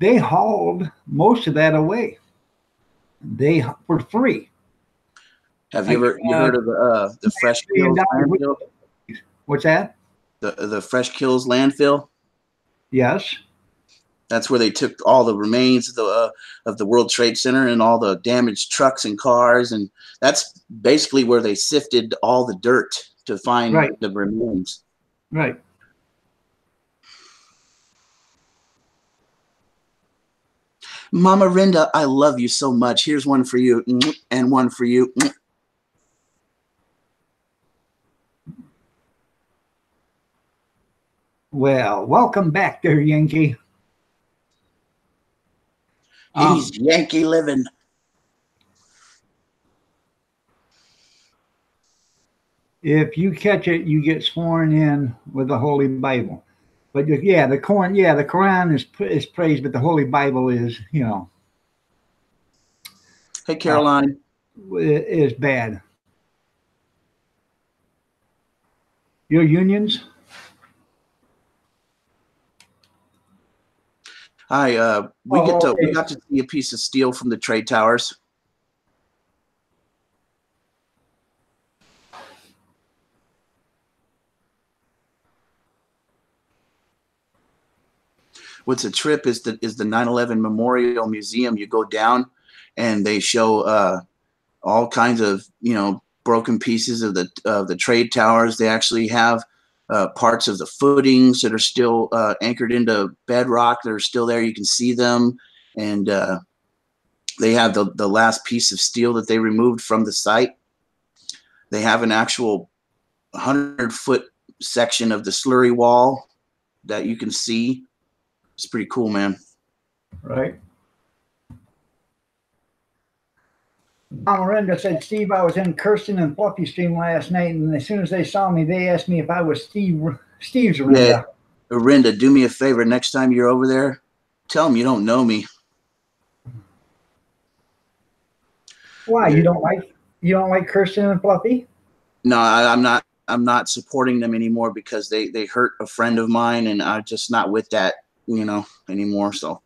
Speaker 1: hauled most of that away. They for free.
Speaker 8: Have you heard of the Fresh Kills landfill?
Speaker 1: What's that?
Speaker 8: The Fresh Kills landfill.
Speaker 1: Yes.
Speaker 8: That's where they took all the remains of the World Trade Center and all the damaged trucks and cars, and that's basically where they sifted all the dirt to find the remains.
Speaker 1: Right.
Speaker 8: Mama Rinda, I love you so much. Here's one for you, and one for you.
Speaker 1: Well, welcome back there, Yankee.
Speaker 8: He's Yankee living.
Speaker 1: If you catch it, you get sworn in with the Holy Bible. But the Quran is praised, but the Holy Bible is,
Speaker 8: Hey, Caroline.
Speaker 1: Is bad. Your unions?
Speaker 8: Hi, we got to see a piece of steel from the trade towers. What's a trip is the 9/11 Memorial Museum. You go down, and they show all kinds of broken pieces of the trade towers. They actually have parts of the footings that are still anchored into bedrock that are still there. You can see them, and they have the last piece of steel that they removed from the site. They have an actual 100-foot section of the slurry wall that you can see. It's pretty cool, man.
Speaker 1: Right. Miranda said, Steve, I was in Kirsten and Fluffy stream last night, and as soon as they saw me, they asked me if I was Steve's Rinda.
Speaker 8: Yeah. Rinda, do me a favor. Next time you're over there, tell them you don't know me.
Speaker 1: Why? You don't like Kirsten and Fluffy?
Speaker 8: No, I'm not supporting them anymore because they hurt a friend of mine, and I'm just not with that, anymore. So.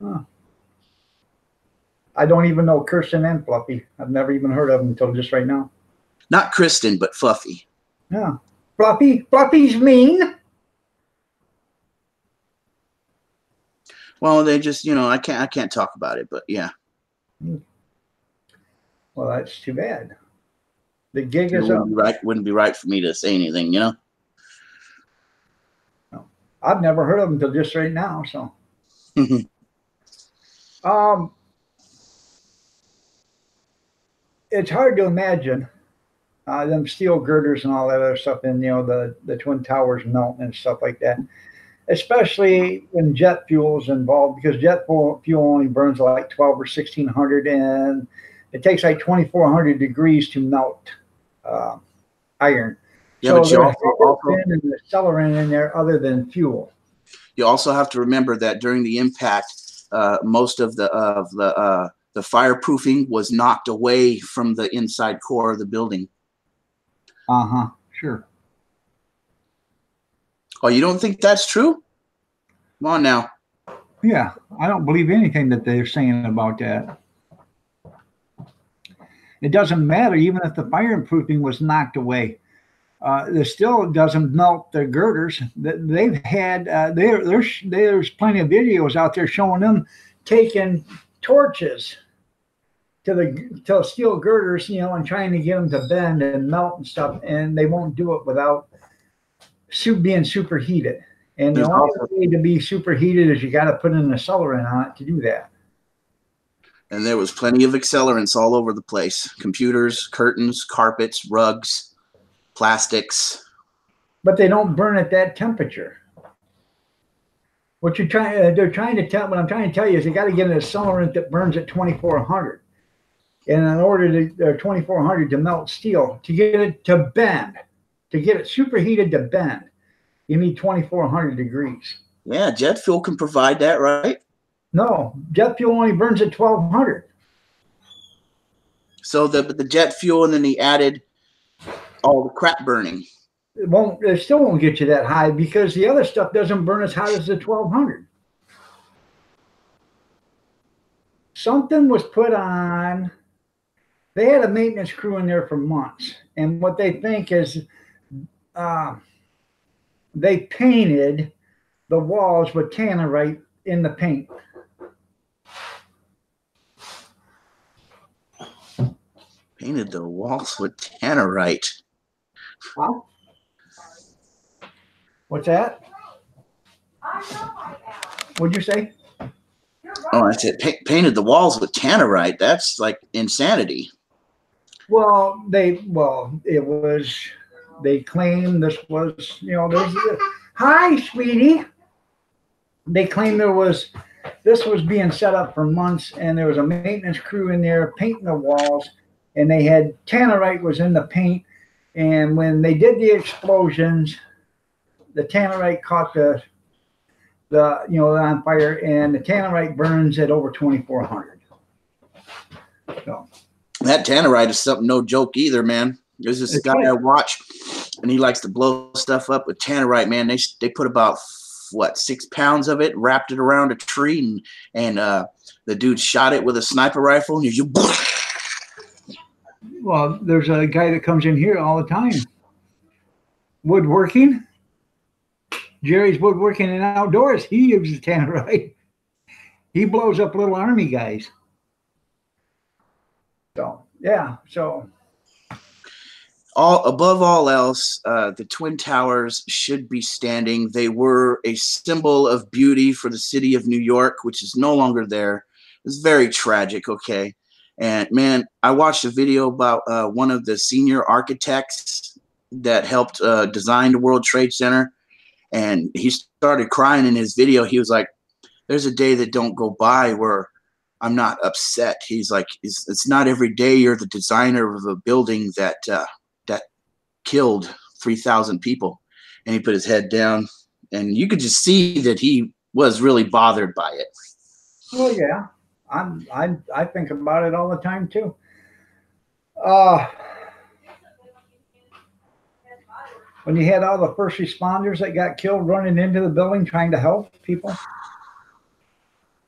Speaker 1: Huh. I don't even know Kirsten and Fluffy. I've never even heard of them until just right now.
Speaker 8: Not Kristen, but Fluffy.
Speaker 1: Yeah. Fluffy's mean.
Speaker 8: Well, they just, I can't talk about it, but yeah.
Speaker 1: Well, that's too bad. The gig is up.
Speaker 8: Wouldn't be right for me to say anything,
Speaker 1: No. I've never heard of them until just right now, so. It's hard to imagine them steel girders and all that other stuff in, the Twin Towers melting and stuff like that. especially when jet fuel is involved, because jet fuel only burns like 12 or 1600, and it takes like 2400 degrees to melt iron.
Speaker 8: Yeah,
Speaker 1: So
Speaker 8: but you
Speaker 1: there's
Speaker 8: also
Speaker 1: been an accelerant in there other than fuel.
Speaker 8: you also have to remember that during the impact, most of the fireproofing was knocked away from the inside core of the building.
Speaker 1: Sure.
Speaker 8: Oh, you don't think that's true? Come on now.
Speaker 1: Yeah, I don't believe anything that they're saying about that. It doesn't matter, even if the fireproofing was knocked away. It still doesn't melt the girders. They've had there's plenty of videos out there showing them taking torches to the steel girders, and trying to get them to bend and melt and stuff, and they won't do it without being superheated. And the only way to be superheated is you got to put an accelerant on it to do that.
Speaker 8: And there was plenty of accelerants all over the place: computers, curtains, carpets, rugs, plastics.
Speaker 1: But they don't burn at that temperature. What I'm trying to tell you is you got to get an accelerant that burns at 2400. And in order to 2400 to melt steel, to get it to bend, to get it superheated to bend, you need 2400 degrees.
Speaker 8: Yeah, jet fuel can provide that, right?
Speaker 1: No, jet fuel only burns at 1200.
Speaker 8: So the jet fuel, and then he added all the crap burning.
Speaker 1: It still won't get you that high, because the other stuff doesn't burn as hot as the 1200. Something was put on. They had a maintenance crew in there for months, and what they think is they painted the walls with tannerite in the paint.
Speaker 8: Painted the walls with tannerite.
Speaker 1: Huh? What's that? What'd you say?
Speaker 8: Oh, I said painted the walls with tannerite. That's like insanity.
Speaker 1: Well, they claim this was, hi, sweetie. They claim this was being set up for months, and there was a maintenance crew in there painting the walls, and they had tannerite was in the paint. And when they did the explosions, the tannerite caught the on fire, and the tannerite burns at over 2400. So
Speaker 8: that tannerite is something no joke either, man. There's this guy I watch, and he likes to blow stuff up with tannerite, man. They put about 6 pounds of it, wrapped it around a tree, and the dude shot it with a sniper rifle, and you.
Speaker 1: Well, there's a guy that comes in here all the time. Woodworking. Jerry's Woodworking and Outdoors. He uses tannerite. He blows up little army guys. So, yeah. So,
Speaker 8: above all else, the Twin Towers should be standing. They were a symbol of beauty for the city of New York, which is no longer there. It's very tragic, okay? And, man, I watched a video about one of the senior architects that helped design the World Trade Center. And he started crying in his video. He was like, there's a day that don't go by where I'm not upset. He's like, it's not every day you're the designer of a building that killed 3,000 people. And he put his head down, and you could just see that he was really bothered by it.
Speaker 1: Well, yeah, I think about it all the time too. When you had all the first responders that got killed running into the building trying to help people,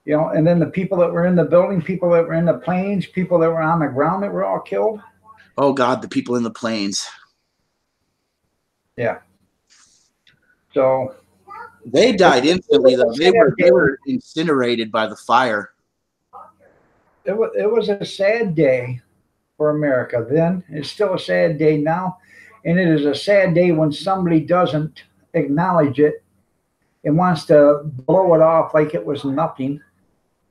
Speaker 1: and then the people that were in the building, people that were in the planes, people that were on the ground that were all killed.
Speaker 8: Oh God, the people in the planes.
Speaker 1: Yeah. So
Speaker 8: they died instantly, though. They were incinerated by the fire.
Speaker 1: It was a sad day for America then. It's still a sad day now. And it is a sad day when somebody doesn't acknowledge it and wants to blow it off like it was nothing.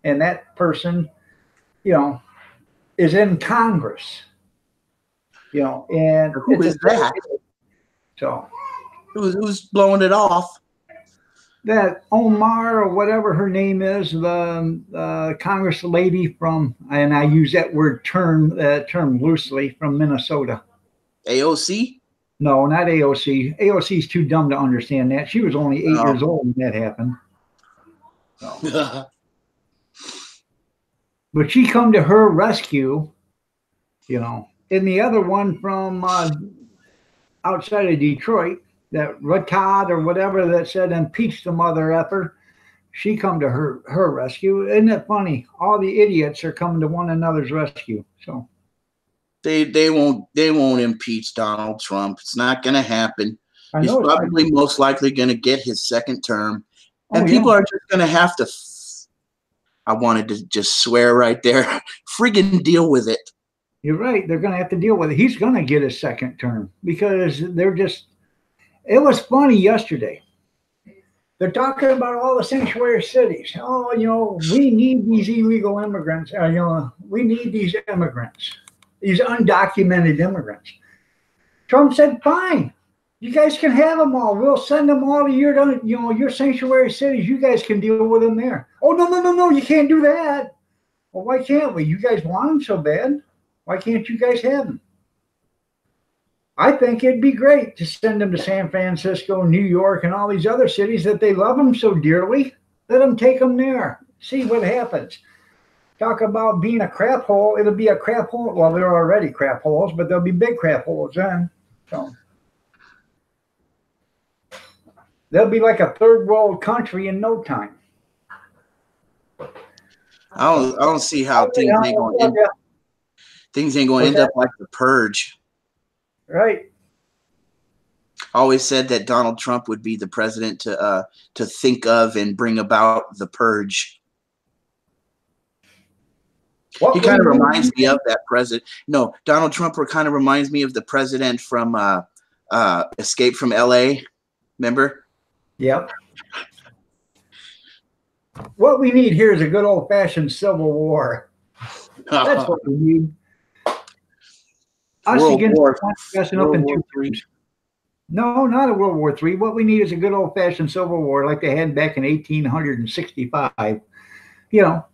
Speaker 1: And that person, is in Congress. And
Speaker 8: who is that?
Speaker 1: So
Speaker 8: who's blowing it off?
Speaker 1: that Omar or whatever her name is, the Congress lady from, and I use that term loosely, from Minnesota.
Speaker 8: AOC?
Speaker 1: No, not AOC. AOC is too dumb to understand that. She was only 8 years old when that happened. So. But she come to her rescue, you know. And the other one from outside of Detroit, that Rutad or whatever that said impeach the mother effer, she come to her rescue. Isn't it funny? All the idiots are coming to one another's rescue. So
Speaker 8: they won't impeach Donald Trump. It's not going to happen. He's probably most likely going to get his second term, and people are just going to have to. I wanted to just swear right there. Friggin' deal with it.
Speaker 1: You're right. They're going to have to deal with it. He's going to get his second term because they're just. It was funny yesterday. They're talking about all the sanctuary cities. Oh, you know, we need these illegal immigrants. You know, we need these immigrants, these undocumented immigrants. Trump said, "Fine, you guys can have them all. We'll send them all to your sanctuary cities. You guys can deal with them there." Oh, no, you can't do that. Well, why can't we? You guys want them so bad. Why can't you guys have them? I think it'd be great to send them to San Francisco, New York, and all these other cities that they love them so dearly. Let them take them there. See what happens. Talk about being a crap hole. It'll be a crap hole. Well, they're already crap holes, but there'll be big crap holes then. So they'll be like a third world country in no time.
Speaker 8: I don't see how things ain't going to end up like the Purge.
Speaker 1: Right.
Speaker 8: I always said that Donald Trump would be the president to think of and bring about the Purge. He kind of reminds me of that president. No, Donald Trump kind of reminds me of the president from Escape from L.A. Remember?
Speaker 1: Yep. What we need here is a good old-fashioned civil war. That's what we need. Us against messing up in 2 3. No, not a World War III. What we need is a good old-fashioned civil war like they had back in 1865. You know,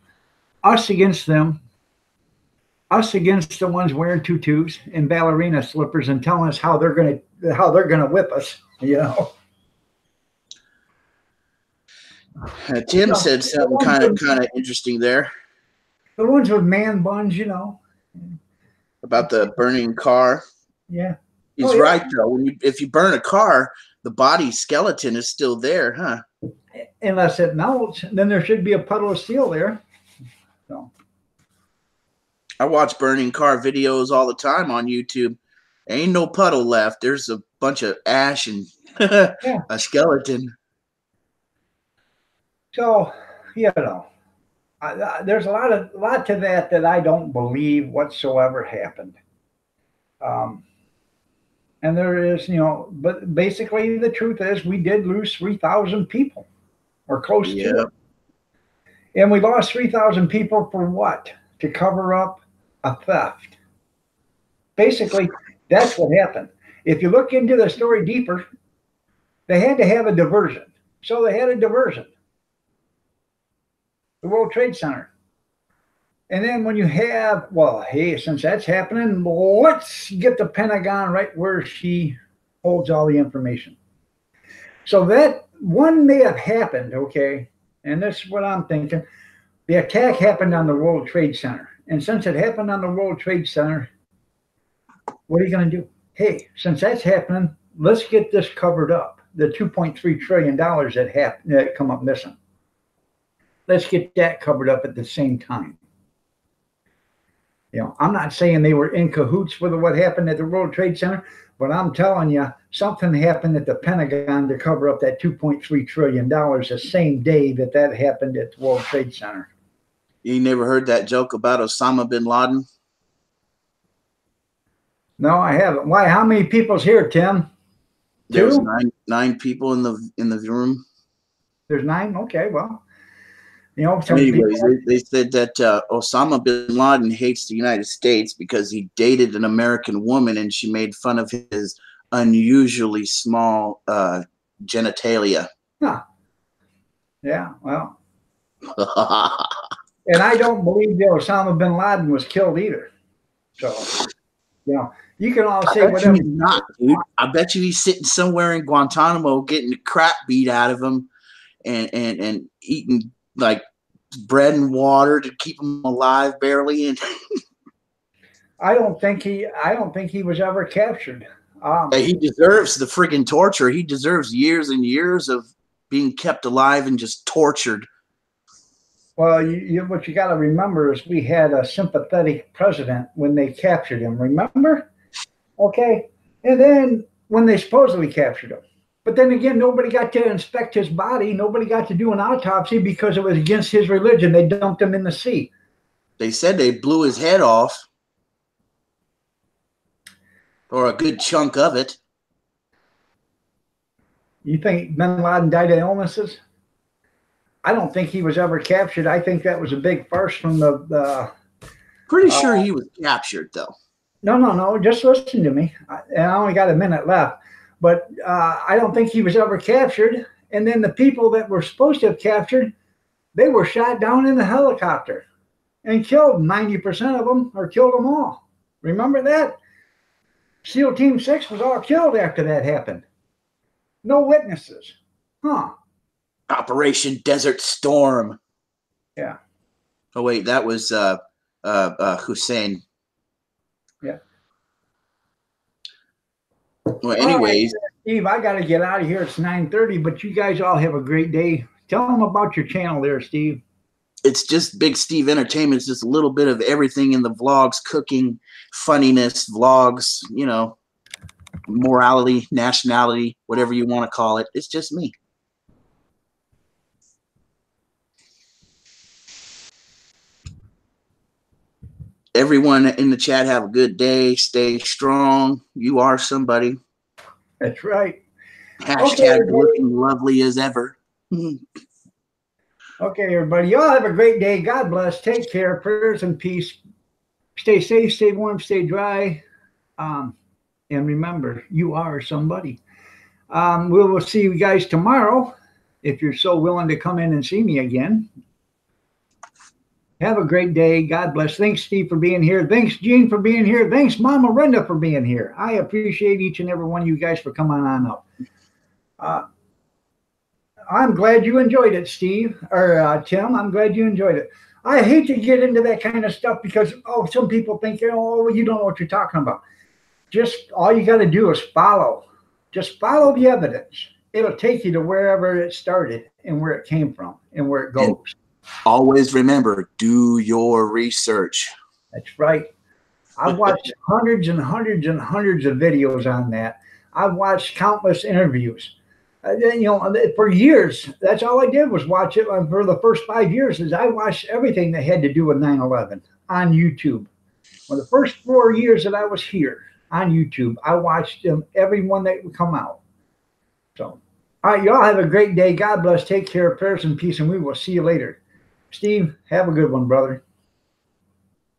Speaker 1: us against them. Us against the ones wearing tutus and ballerina slippers and telling us how they're gonna whip us. You know.
Speaker 8: Tim said something kind of interesting there.
Speaker 1: The ones with man buns, you know.
Speaker 8: About the burning car.
Speaker 1: Yeah.
Speaker 8: He's right though. If you burn a car, the body skeleton is still there, huh?
Speaker 1: Unless it melts, then there should be a puddle of steel there. So.
Speaker 8: I watch burning car videos all the time on YouTube. Ain't no puddle left. There's a bunch of ash and a skeleton.
Speaker 1: So, you know, there's a lot to that I don't believe whatsoever happened. And there is, you know, but basically the truth is we did lose 3,000 people or close to it. And we lost 3,000 people for what? To cover up a theft. Basically, that's what happened. If you look into the story deeper, they had to have a diversion. So they had a diversion. The World Trade Center. And then when you have, well, hey, since that's happening, let's get the Pentagon right where she holds all the information. So that one may have happened, okay? And this is what I'm thinking. The attack happened on the World Trade Center. And since it happened on the World Trade Center, what are you going to do? Hey, since that's happening, let's get this covered up. The $2.3 trillion that come up missing. Let's get that covered up at the same time. You know, I'm not saying they were in cahoots with what happened at the World Trade Center, but I'm telling you, something happened at the Pentagon to cover up that $2.3 trillion the same day that happened at the World Trade Center.
Speaker 8: You never heard that joke about Osama bin Laden?
Speaker 1: No, I haven't. Why? How many people's here, Tim?
Speaker 8: There was nine people in the room.
Speaker 1: There's 9? Okay, well. You know,
Speaker 8: anyways, they said that Osama bin Laden hates the United States because he dated an American woman and she made fun of his unusually small genitalia.
Speaker 1: Huh. Yeah, well, and I don't believe that Osama bin Laden was killed either. So, you know, you can all say
Speaker 8: I bet you
Speaker 1: whatever.
Speaker 8: he's not, dude. I bet you he's sitting somewhere in Guantanamo getting the crap beat out of him and eating like bread and water to keep him alive barely. And
Speaker 1: I don't think he was ever captured.
Speaker 8: he deserves the friggin' torture. He deserves years and years of being kept alive and just tortured.
Speaker 1: Well, what you got to remember is we had a sympathetic president when they captured him. Remember? Okay, and then when they supposedly captured him, but then again, nobody got to inspect his body. Nobody got to do an autopsy because it was against his religion. They dumped him in the sea.
Speaker 8: They said they blew his head off, or a good chunk of it.
Speaker 1: You think bin Laden died of illnesses? I don't think he was ever captured. I think that was a big farce from the
Speaker 8: Pretty sure he was captured, though.
Speaker 1: No. Just listen to me. And I only got a minute left. But I don't think he was ever captured. And then the people that were supposed to have captured, they were shot down in the helicopter and killed 90% of them, or killed them all. Remember that? SEAL Team 6 was all killed after that happened. No witnesses. Huh.
Speaker 8: Operation Desert Storm.
Speaker 1: Yeah.
Speaker 8: Oh wait, that was Hussein.
Speaker 1: Yeah.
Speaker 8: Well, anyways,
Speaker 1: Steve, I got to get out of here. It's 9:30, but you guys all have a great day. Tell them about your channel there, Steve.
Speaker 8: it's just Big Steve Entertainment. It's just a little bit of everything in the vlogs, cooking, funniness, vlogs, you know, morality, nationality, whatever you want to call it. It's just me. Everyone in the chat, have a good day. Stay strong. You are somebody.
Speaker 1: That's right.
Speaker 8: Hashtag looking lovely as ever.
Speaker 1: Okay, everybody. Y'all have a great day. God bless. Take care. Prayers and peace. Stay safe, stay warm, stay dry. And remember, you are somebody. We will see you guys tomorrow, if you're so willing to come in and see me again. Have a great day. God bless. Thanks, Steve, for being here. Thanks, Gene, for being here. Thanks, Mama Brenda, for being here. I appreciate each and every one of you guys for coming on up. I'm glad you enjoyed it, Steve, or Tim. I'm glad you enjoyed it. I hate to get into that kind of stuff because, some people think, oh, you don't know what you're talking about. Just all you got to do is follow. Just follow the evidence. It'll take you to wherever it started and where it came from and where it goes.
Speaker 8: And always remember, do your research.
Speaker 1: That's right. I've watched hundreds and hundreds and hundreds of videos on that. I've watched countless interviews. For years, that's all I did was watch it. For the first 5 years, is I watched everything that had to do with 9/11 on YouTube. For the first 4 years that I was here on YouTube, I watched every one that would come out. So, all right, y'all have a great day. God bless. Take care. Prayers and peace, and we will see you later. Steve, have a good one, brother.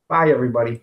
Speaker 1: Bye, everybody.